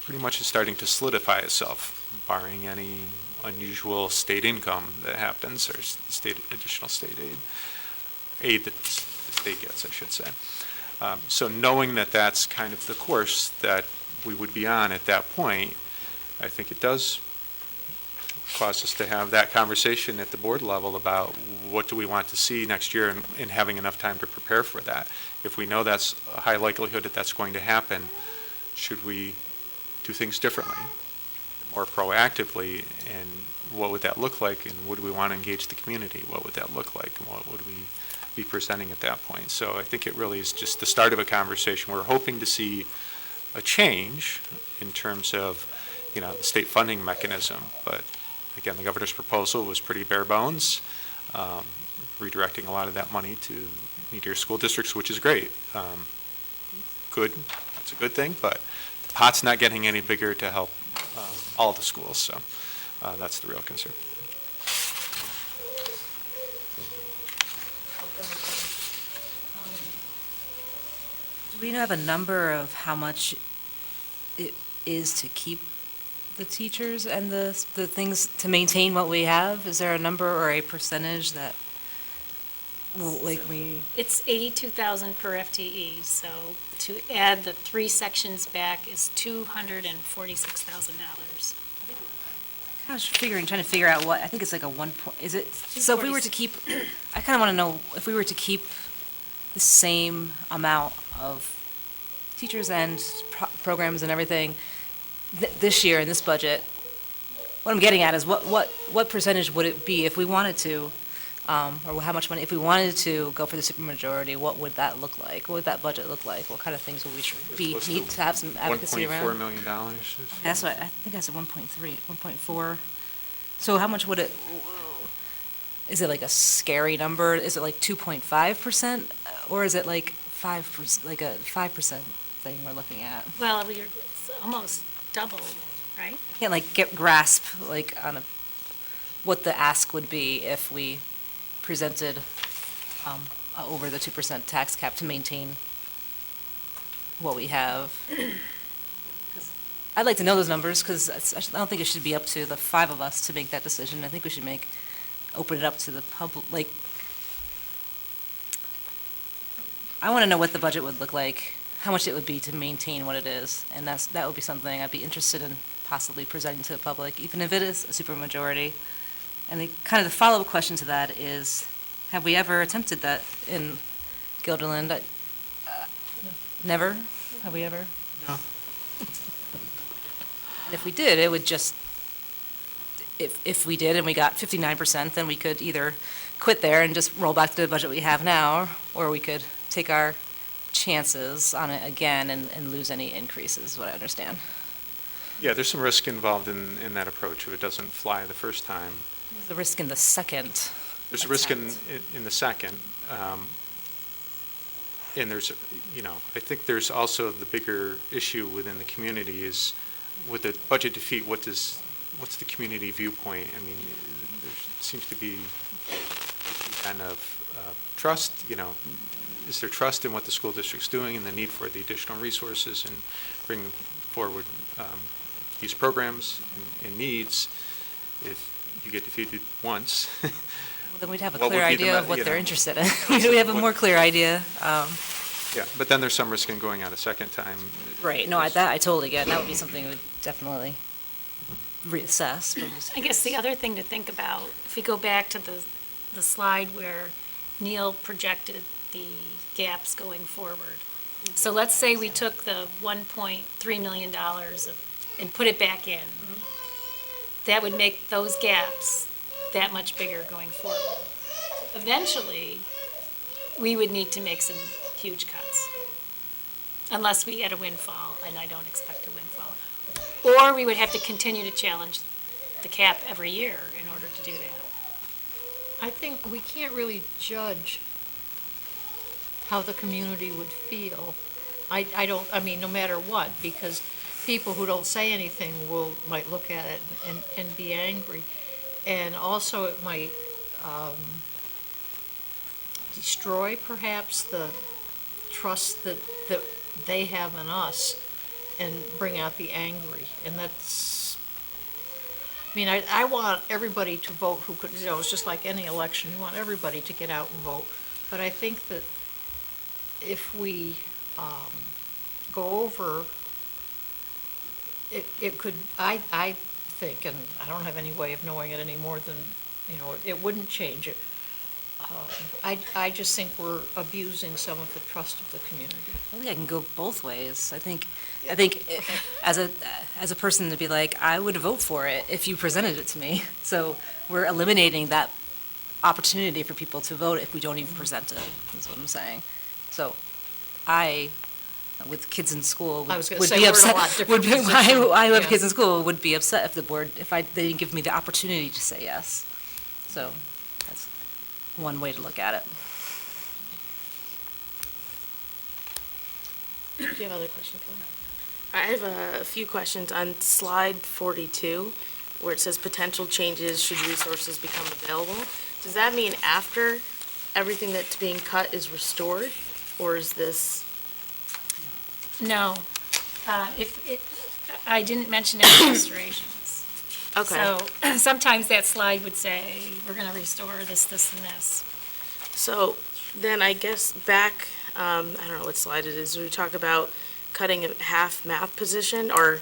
pretty much is starting to solidify itself, barring any unusual state income that happens, or additional state aid that the state gets, I should say. So knowing that that's kind of the course that we would be on at that point, I think it does cause us to have that conversation at the board level about what do we want to see next year and having enough time to prepare for that. If we know that's a high likelihood that that's going to happen, should we do things differently, more proactively, and what would that look like, and would we want to engage the community? What would that look like, and what would we be presenting at that point? So I think it really is just the start of a conversation. We're hoping to see a change in terms of, the state funding mechanism, but again, the governor's proposal was pretty bare bones, redirecting a lot of that money to needier school districts, which is great. Good, that's a good thing, but the pot's not getting any bigger to help all the schools, so that's the real concern. Do we have a number of how much it is to keep the teachers and the things to maintain what we have? Is there a number or a percentage that, It's 82,000 per FTE, so to add the 3 sections back is $246,000. I was trying to figure out what, I think it's like a is it, so if we were to keep, I kind of want to know if we were to keep the same amount of teachers and programs and everything this year in this budget, what I'm getting at is what percentage would it be if we wanted to, or how much money, if we wanted to go for the supermajority, what would that look like? What would that budget look like? What kind of things would we need to have some advocacy around? $1.4 million. That's what, I think I said 1.4. So how much would it, is it like a scary number? Is it like 2.5%? Or is it like 5%, like a 5% thing we're looking at? Well, it's almost double, right? I can't grasp on what the ask would be if we presented over the 2% tax cap to maintain what we have. I'd like to know those numbers, because I don't think it should be up to the 5 of us to make that decision. I think we should open it up to the public. I want to know what the budget would look like, how much it would be to maintain what it is, and that would be something I'd be interested in possibly presenting to the public, even if it is a supermajority. And the follow-up question to that is, have we ever attempted that in Guilderland? Never? Have we ever? No. And if we did, it would just, if we did and we got 59%, then we could either quit there and just roll back to the budget we have now, or we could take our chances on it again and lose any increases, what I understand. Yeah, there's some risk involved in that approach if it doesn't fly the first time. The risk in the second. There's a risk in the second. And there's, I think there's also the bigger issue within the community is with the budget defeat, what's the community viewpoint? I mean, there seems to be kind of trust, is there trust in what the school district's doing and the need for the additional resources and bring forward these programs and needs? If you get defeated once, Then we'd have a What clear would be the idea of me- what you they're know, interested in. We have a more clear idea. yeah, but then there's some risk in going out a second time. Right, no, I totally get, it. That would be something we would definitely reassess. But I'm just I guess the curious. other thing to think about, if we go back to the slide where Neil projected the gaps going forward. So let's say we took the $1.3 million and put it back in. That would make those gaps that much bigger going forward. Eventually, we would need to make some huge cuts. Unless we had a windfall, and I don't expect a windfall. Or we would have to continue to challenge the cap every year in order to do that. I think we can't really judge how the community would feel. I mean, no matter what, because people who don't say anything might look at it and be angry. And also it might destroy perhaps the trust that they have in us and bring out the angry. And that's, I mean, I want everybody to vote who could, it's just like any election, you want everybody to get out and vote. But I think that if we go over, it could, I think, and I don't have any way of knowing it any more than, it wouldn't change it. I just think we're abusing some of the trust of the community. I think I can go both ways. I think as a person to be like, I would vote for it if you presented it to me. So we're eliminating that opportunity for people to vote if we don't even present it, is what I'm saying. So I, with kids in school, I was gonna would say be we're in a upset. lot different position. I have Yeah. kids in school, would be upset if they didn't give me the opportunity to say yes. So that's one way to look at it. Do you have other questions, Kelly? I have a few questions on slide 42, where it says potential changes should resources become available. Does that mean after everything that's being cut is restored, or is this? No. I didn't mention any restorations. Okay. So sometimes that slide would say, we're going to restore this, this, and this. So then I guess back, I don't know what slide it is, we talk about cutting a half math position or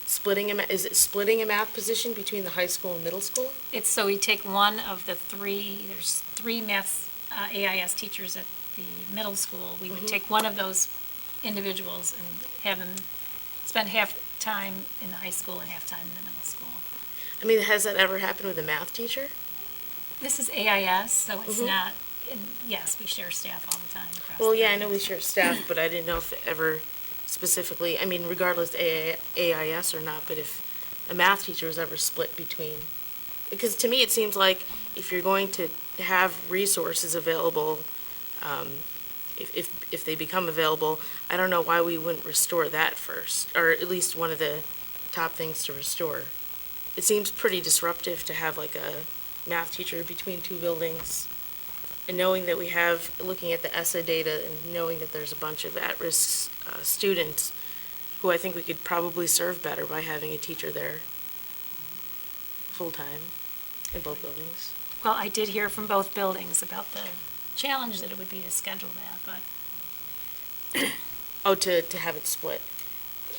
splitting is it splitting a math position between the high school and middle school? It's so we take one of the there's three math AIS teachers at the middle school. We would take one of those individuals and have them spend half time in the high school and half time in the middle school. I mean, has that ever happened with a math teacher? This is AIS, so it's not, and yes, we share staff all the time across. Well, the yeah, I board. know we share staff, but I didn't know if it ever specifically, I mean, regardless AIS or not, but if a math teacher was ever split between, because to me, it seems like if you're going to have resources available, if they become available, I don't know why we wouldn't restore that first, or at least one of the top things to restore. It seems pretty disruptive to have like a math teacher between two buildings, and knowing that we have, looking at the ESSA data and knowing that there's a bunch of at-risk students who I think we could probably serve better by having a teacher there full-time in both buildings. Well, I did hear from both buildings about the challenge that it would be to schedule that, but Oh, to have it split.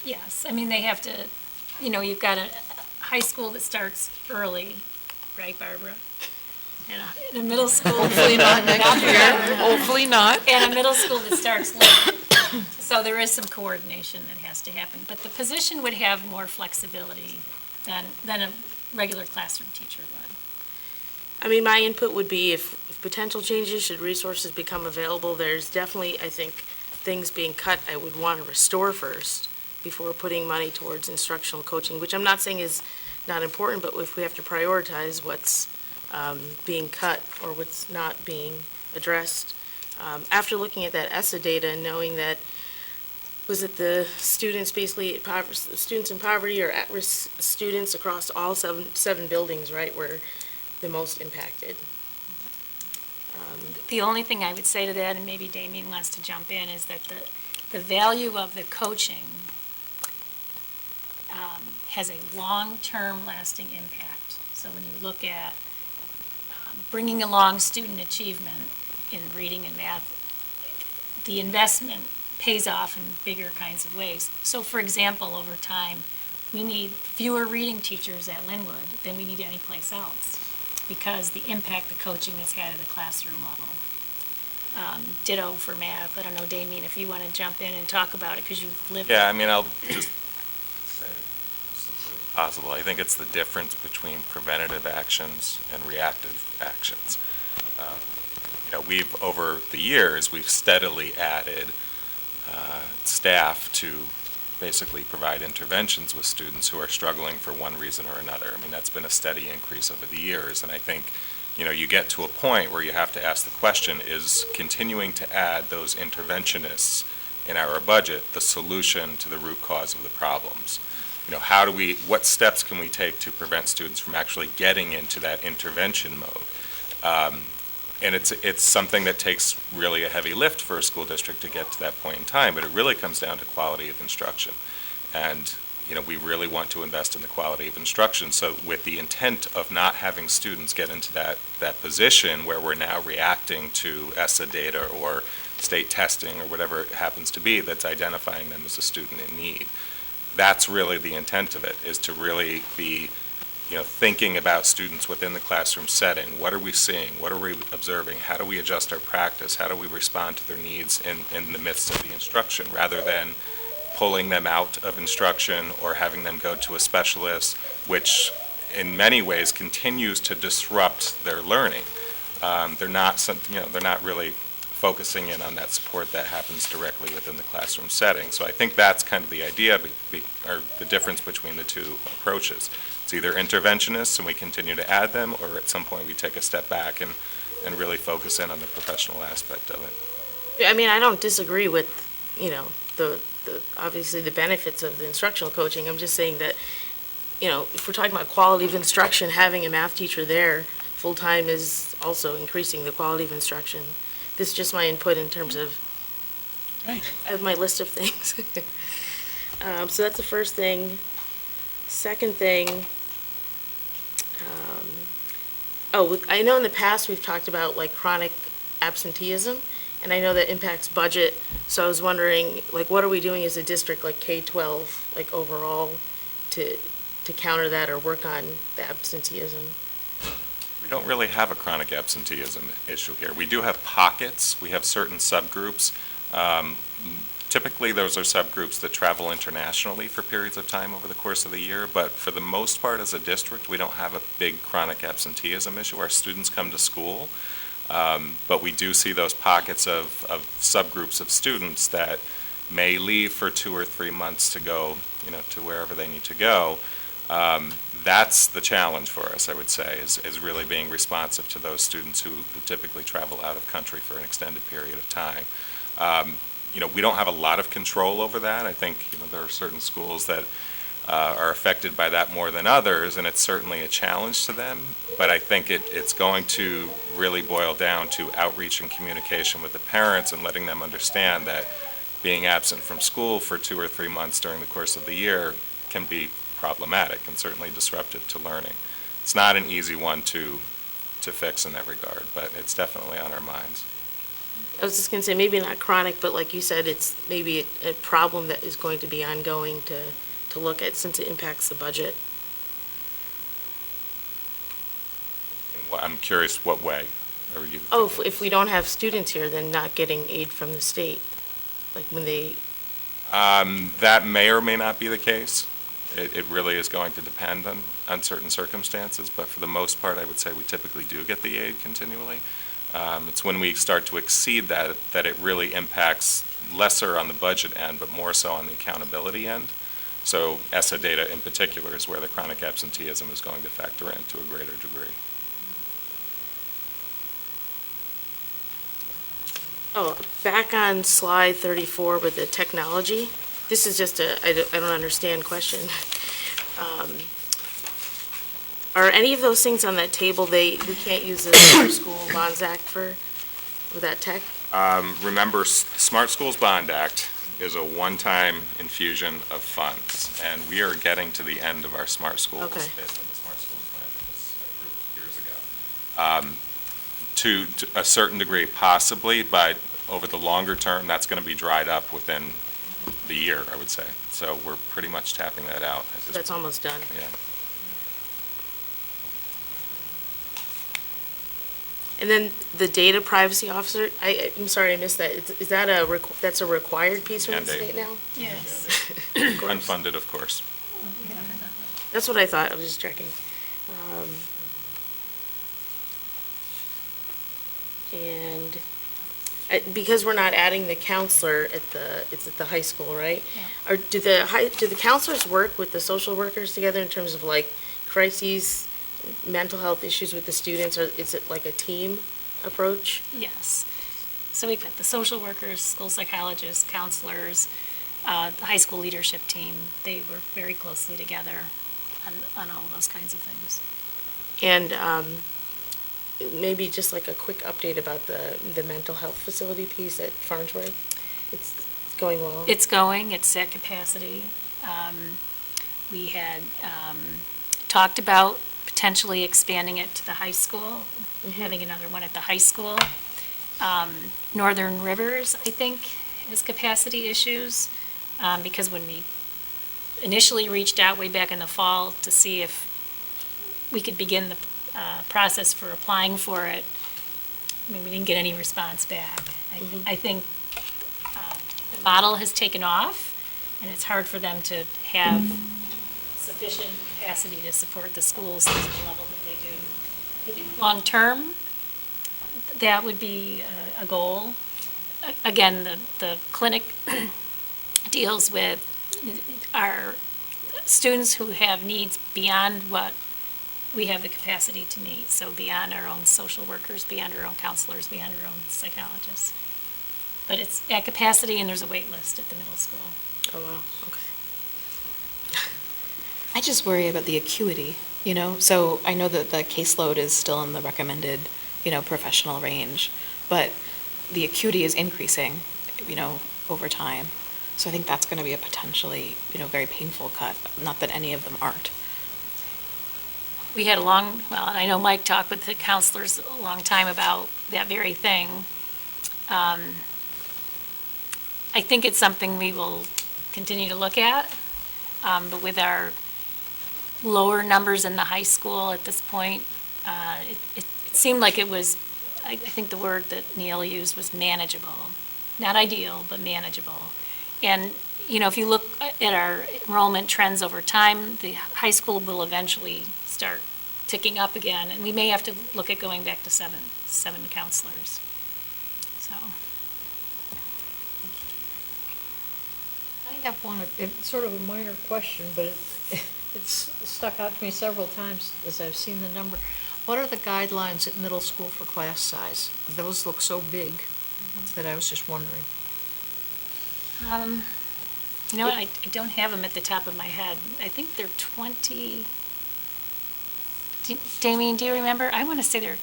yes, I mean, they have to, you've got a high school that starts early, right, Barbara? And a middle school. Hopefully not next year. Hopefully not. And a middle school that starts late. So there is some coordination that has to happen. But the position would have more flexibility than a regular classroom teacher would. I mean, my input would be if potential changes, should resources become available, there's definitely, I think, things being cut I would want to restore first before putting money towards instructional coaching, which I'm not saying is not important, but if we have to prioritize what's being cut or what's not being addressed, After looking at that ESSA data and knowing that, was it the students basically, students in poverty or at-risk students across all seven buildings, right, were the most impacted? The only thing I would say to that, and maybe Damien wants to jump in, is that the value of the coaching has a long-term lasting impact. So when you look at bringing along student achievement in reading and math, the investment pays off in bigger kinds of ways. So for example, over time, we need fewer reading teachers at Linwood than we need anyplace else because the impact the coaching has had at the classroom level. Ditto for math. I don't know, Damien, if you want to jump in and talk about it because you've lived it. Yeah, I mean, I'll just say as simply as possible. I think it's the difference between preventative actions and reactive actions. We've, over the years, we've steadily added staff to basically provide interventions with students who are struggling for one reason or another. I mean, that's been a steady increase over the years, and I think, you get to a point where you have to ask the question, is continuing to add those interventionists in our budget the solution to the root cause of the problems? What steps can we take to prevent students from actually getting into that intervention mode? And it's something that takes really a heavy lift for a school district to get to that point in time, but it really comes down to quality of instruction. And, we really want to invest in the quality of instruction. So with the intent of not having students get into that position where we're now reacting to ESSA data or state testing or whatever it happens to be that's identifying them as a student in need. That's really the intent of it, is to really be thinking about students within the classroom setting. What are we seeing? What are we observing? How do we adjust our practice? How do we respond to their needs in the midst of the instruction, rather than pulling them out of instruction or having them go to a specialist, which in many ways continues to disrupt their learning. They're not really focusing in on that support that happens directly within the classroom setting. So I think that's kind of the idea, or the difference between the two approaches. It's either interventionists and we continue to add them, or at some point we take a step back and really focus in on the professional aspect of it. I mean, I don't disagree with, the obviously the benefits of the instructional coaching. I'm just saying that, if we're talking about quality of instruction, having a math teacher there full-time is also increasing the quality of instruction. This is just my input in terms of, I have my list of things. So that's the first thing. Second thing, I know in the past we've talked about like chronic absenteeism, and I know that impacts budget, so I was wondering, like, what are we doing as a district, like K-12, like overall, to counter that or work on the absenteeism? We don't really have a chronic absenteeism issue here. We do have pockets. We have certain subgroups. Typically, those are subgroups that travel internationally for periods of time over the course of the year, but for the most part, as a district, we don't have a big chronic absenteeism issue. Our students come to school, but we do see those pockets of subgroups of students that may leave for 2 or 3 months to go, to wherever they need to go. That's the challenge for us, I would say, is really being responsive to those students who typically travel out of country for an extended period of time. We don't have a lot of control over that. I think, there are certain schools that are affected by that more than others, and it's certainly a challenge to them. But I think it's going to really boil down to outreach and communication with the parents and letting them understand that being absent from school for 2 or 3 months during the course of the year can be problematic and certainly disruptive to learning. It's not an easy one to fix in that regard, but it's definitely on our minds. I was just gonna say, maybe not chronic, but like you said, it's maybe a problem that is going to be ongoing to look at since it impacts the budget. Well, I'm curious, what way are you? Oh, if we don't have students here, then not getting aid from the state, like when they, That may or may not be the case. It really is going to depend on certain circumstances, but for the most part, I would say we typically do get the aid continually. It's when we start to exceed that it really impacts lesser on the budget end, but more so on the accountability end. So ESSA data in particular is where the chronic absenteeism is going to factor in to a greater degree. Oh, back on slide 34 with the technology, this is just I don't understand question. Are any of those things on that table, we can't use the Smart School Bonds Act for, with that tech? Remember, Smart Schools Bond Act is a one-time infusion of funds, and we are getting to the end of our smart schools Okay. based on the Smart Schools Plan that was approved years ago. To a certain degree, possibly, but over the longer term, that's going to be dried up within the year, I would say. So we're pretty much tapping that out at this That's point. almost done. Yeah. And then the data privacy officer, I'm sorry, I missed that. Is that that's a required piece from the Mandate. state now? Yes. Of course. Unfunded, of course. That's what I thought, I was just checking. And because we're not adding the counselor it's at the high school, right? Yeah. Or do the counselors work with the social workers together in terms of like crises, mental health issues with the students, or is it like a team approach? Yes. So we've got the social workers, school psychologists, counselors, the high school leadership team. They work very closely together on all those kinds of things. And maybe just like a quick update about the mental health facility piece at Farnsworth? It's going well? It's going, it's at capacity. We had talked about potentially expanding it to the high school, having another one at the high school. Northern Rivers, I think, has capacity issues, because when we initially reached out way back in the fall to see if we could begin the process for applying for it, I mean, we didn't get any response back. I think the model has taken off, and it's hard for them to have sufficient capacity to support the schools at the level that they do. I think long-term, that would be a goal. Again, the clinic deals with our students who have needs beyond what we have the capacity to meet, so beyond our own social workers, beyond our own counselors, beyond our own psychologists. But it's at capacity, and there's a wait list at the middle school. Oh, wow, okay. I just worry about the acuity, so I know that the caseload is still in the recommended, professional range, but the acuity is increasing, over time. So I think that's going to be a potentially, very painful cut, not that any of them aren't. We had and I know Mike talked with the counselors a long time about that very thing. I think it's something we will continue to look at, but with our lower numbers in the high school at this point, it seemed like it was, I think the word that Neil used was manageable. Not ideal, but manageable. And, if you look at our enrollment trends over time, the high school will eventually start ticking up again, and we may have to look at going back to seven counselors. So, I have one, it's sort of a minor question, but it's stuck out to me several times as I've seen the number. What are the guidelines at middle school for class size? Those look so big that I was just wondering. you know what, I don't have them at the top of my head. I think they're 20. Damien, do you remember? I want to say they're,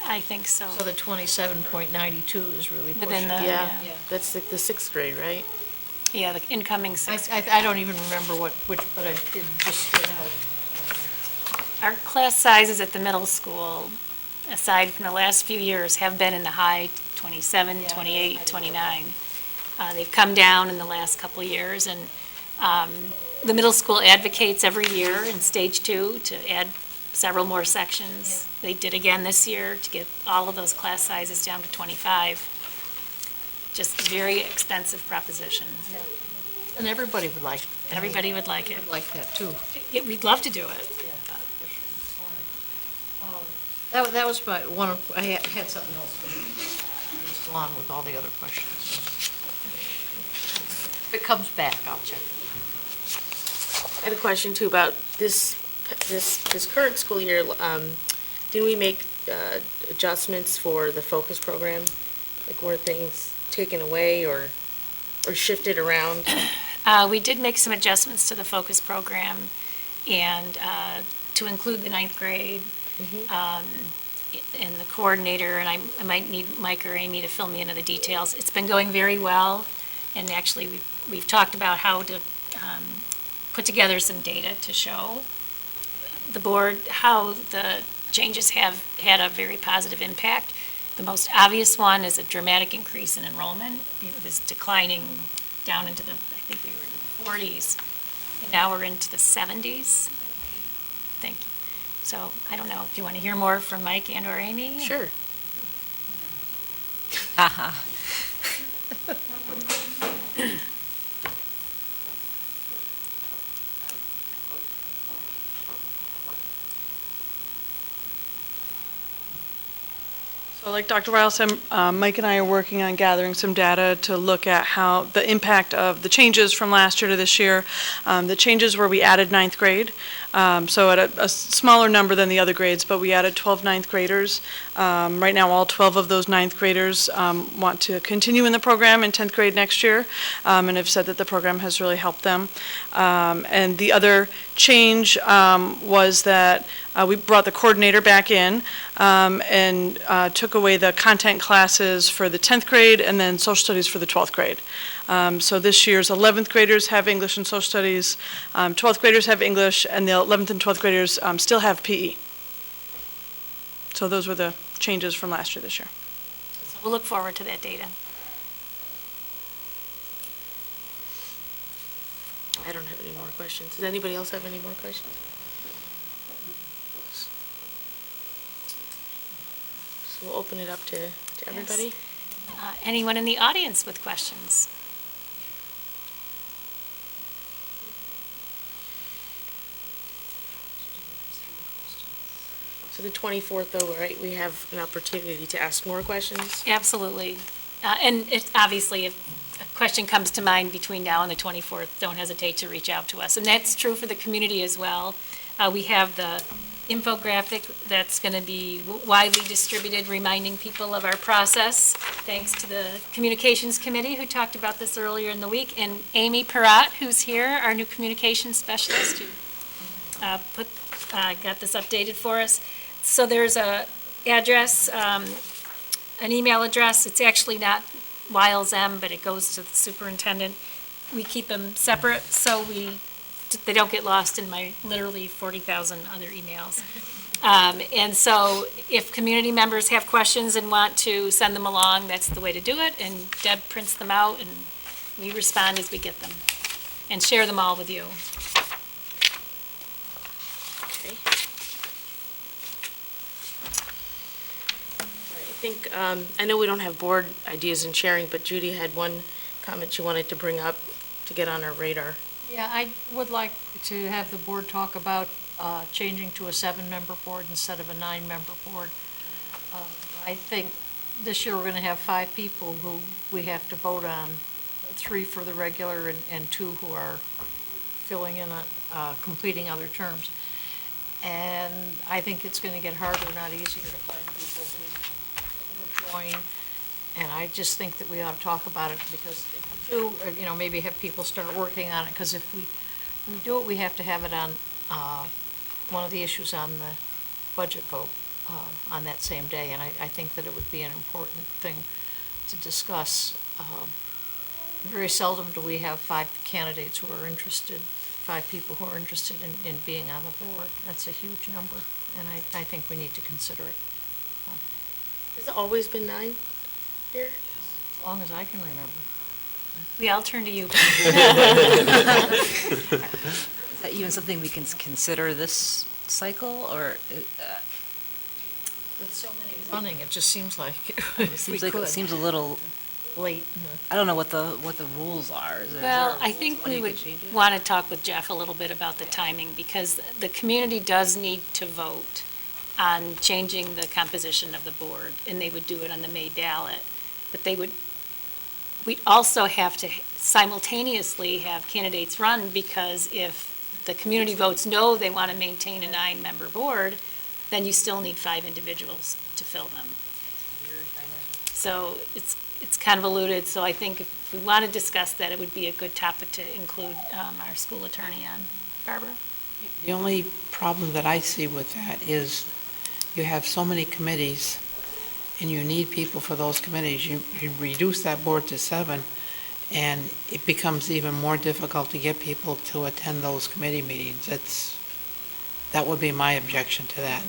I think so. So the 27.92 is really pushing. Within the- it. Yeah, Yeah. that's the sixth grade, right? Yeah, the incoming sixth. I don't even remember which, but it just stood out. Our class sizes at the middle school, aside from the last few years, have been in the high 27, 28, 29. They've come down in the last couple of years, and the middle school advocates every year in stage 2 to add several more sections. They did again this year to get all of those class sizes down to 25. Just a very expensive proposition. And everybody would like. Everybody would like it. would like that too. Yeah, we'd love to do it. That was my, I had something else, but let's go on with all the other questions. If it comes back, I'll check. I had a question too about this current school year. Didn't we make adjustments for the focus program? Like, were things taken away or shifted around? We did make some adjustments to the focus program and to include the ninth grade and the coordinator, and I might need Mike or Amy to fill me into the details. It's been going very well, and actually we've talked about how to put together some data to show the board how the changes have had a very positive impact. The most obvious one is a dramatic increase in enrollment. It was declining down into the, I think we were in the 40s, and now we're into the 70s. Thank you. So I don't know, do you want to hear more from Mike and or Amy? Sure. Haha. So like Dr. Wiles said, Mike and I are working on gathering some data to look at how the impact of the changes from last year to this year. The changes where we added ninth grade, so at a smaller number than the other grades, but we added 12 ninth graders. Right now, all 12 of those ninth graders want to continue in the program in 10th grade next year, and have said that the program has really helped them. And the other change was that we brought the coordinator back in and took away the content classes for the 10th grade and then social studies for the 12th grade. So this year's 11th graders have English and social studies, 12th graders have English, and the 11th and 12th graders still have PE. So those were the changes from last year this year. So we'll look forward to that data. I don't have any more questions. Does anybody else have any more questions? So we'll open it up to everybody. Anyone in the audience with questions? So the 24th, though, right, we have an opportunity to ask more questions? Absolutely. And obviously, if a question comes to mind between now and the 24th, don't hesitate to reach out to us. And that's true for the community as well. We have the infographic that's going to be widely distributed, reminding people of our process, thanks to the Communications Committee, who talked about this earlier in the week, and Amy Perrott, who's here, our new communications specialist, who got this updated for us. So there's a address, an email address. It's actually not Wiles M, but it goes to the superintendent. We keep them separate, so they don't get lost in my literally 40,000 other emails. And so if community members have questions and want to send them along, that's the way to do it. And Deb prints them out and we respond as we get them and share them all with you. Okay. I think, I know we don't have board ideas and sharing, but Judy had one comment she wanted to bring up to get on our radar. Yeah, I would like to have the board talk about changing to a 7-member board instead of a 9-member board. I think this year we're going to have 5 people who we have to vote on, 3 for the regular and 2 who are filling in, completing other terms. And I think it's going to get harder, not easier, to find people who will join. And I just think that we ought to talk about it, because if we do, maybe have people start working on it, because if we do it, we have to have it on one of the issues on the budget vote on that same day. And I think that it would be an important thing to discuss. Very seldom do we have 5 candidates who are interested, 5 people who are interested in being on the board. That's a huge number, and I think we need to consider it. Has it always been 9 here? As long as I can remember. We all turn to you. Is that even something we can consider this cycle, or? With so many running, it just seems like It seems a little, late. I don't know what the rules are. Is there Well, a I rule think when we you would could change it? want to talk with Jeff a little bit about the timing, because the community does need to vote on changing the composition of the board, and they would do it on the May ballot. But we'd also have to simultaneously have candidates run, because if the community votes no, they want to maintain a 9-member board, then you still need 5 individuals to fill them. So it's convoluted, so I think if we want to discuss that, it would be a good topic to include our school attorney on. Barbara? The only problem that I see with that is you have so many committees, and you need people for those committees. You reduce that board to 7, and it becomes even more difficult to get people to attend those committee meetings. That would be my objection to that.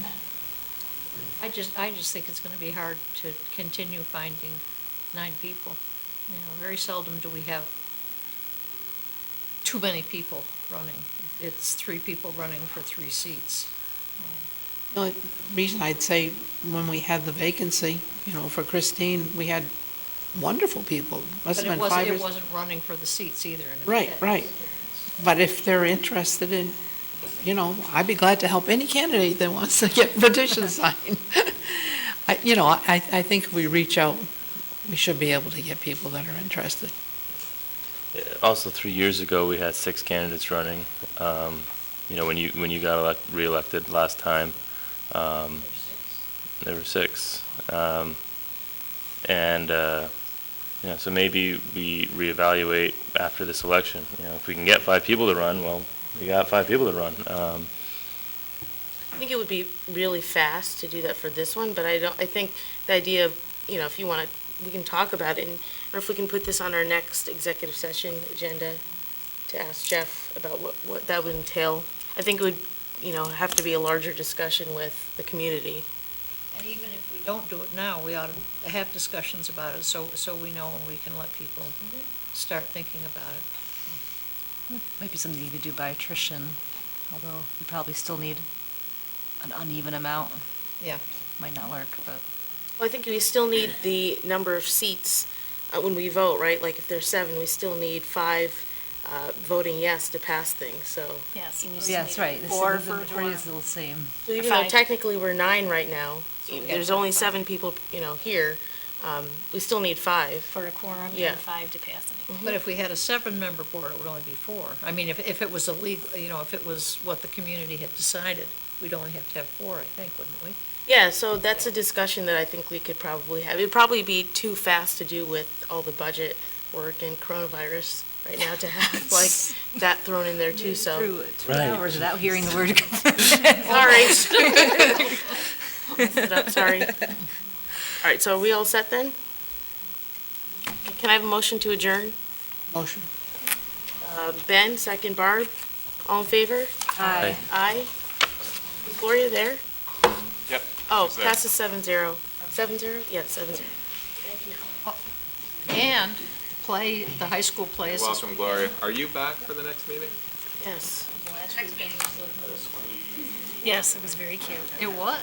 I just think it's gonna be hard to continue finding 9 people. You know, very seldom do we have too many people running. It's 3 people running for 3 seats. The only reason I'd say, when we had the vacancy, for Christine, we had wonderful people. Must But have been 5 it or... wasn't running for the seats either. and if Right, it- right. But if they're interested in, I'd be glad to help any candidate that wants to get petitions signed. I think if we reach out, we should be able to get people that are interested. Also, 3 years ago, we had 6 candidates running. When you got reelected last time, there were 6. So maybe we reevaluate after this election. If we can get 5 people to run, well, we got 5 people to run. I think it would be really fast to do that for this one, but I think the idea of, if you want to, we can talk about it, or if we can put this on our next executive session agenda to ask Jeff about what that would entail. I think it would, have to be a larger discussion with the community. And even if we don't do it now, we ought to have discussions about it, so we know and we can let people start thinking about it. Might be something you could do by attrition, although you probably still need an uneven amount. Yeah. Might not work, but. Well, I think we still need the number of seats when we vote, right? Like if there's 7, we still need 5 voting yes to pass things, so. Yes. Yeah, that's right. 4 The for majority is still the same. So even though 5. technically we're 9 right now, So we have there's to only have 7 people, here, we still need 5. For a quorum Yeah. and 5 to pass anything. But if we had a 7-member board, it would only be 4. I mean, if it was a legal, if it was what the community had decided, we'd only have to have 4, I think, wouldn't we? Yeah, so that's a discussion that I think we could probably have. It'd probably be too fast to do with all the budget work and coronavirus right now to have like that thrown in there too, so. Through 2 Right. hours without hearing the word. Sorry. Messed it up, sorry. All right, so are we all set then? Can I have a motion to adjourn? Motion. Ben, second Barb. All in favor? Aye. Aye. Gloria there? Yep. Oh, Who's there? passes 7-0. 7-0? Yeah, 7-0. And the high school plays. Welcome, Gloria. Are you back for the next meeting? Yes. Yes, it was very cute. It was,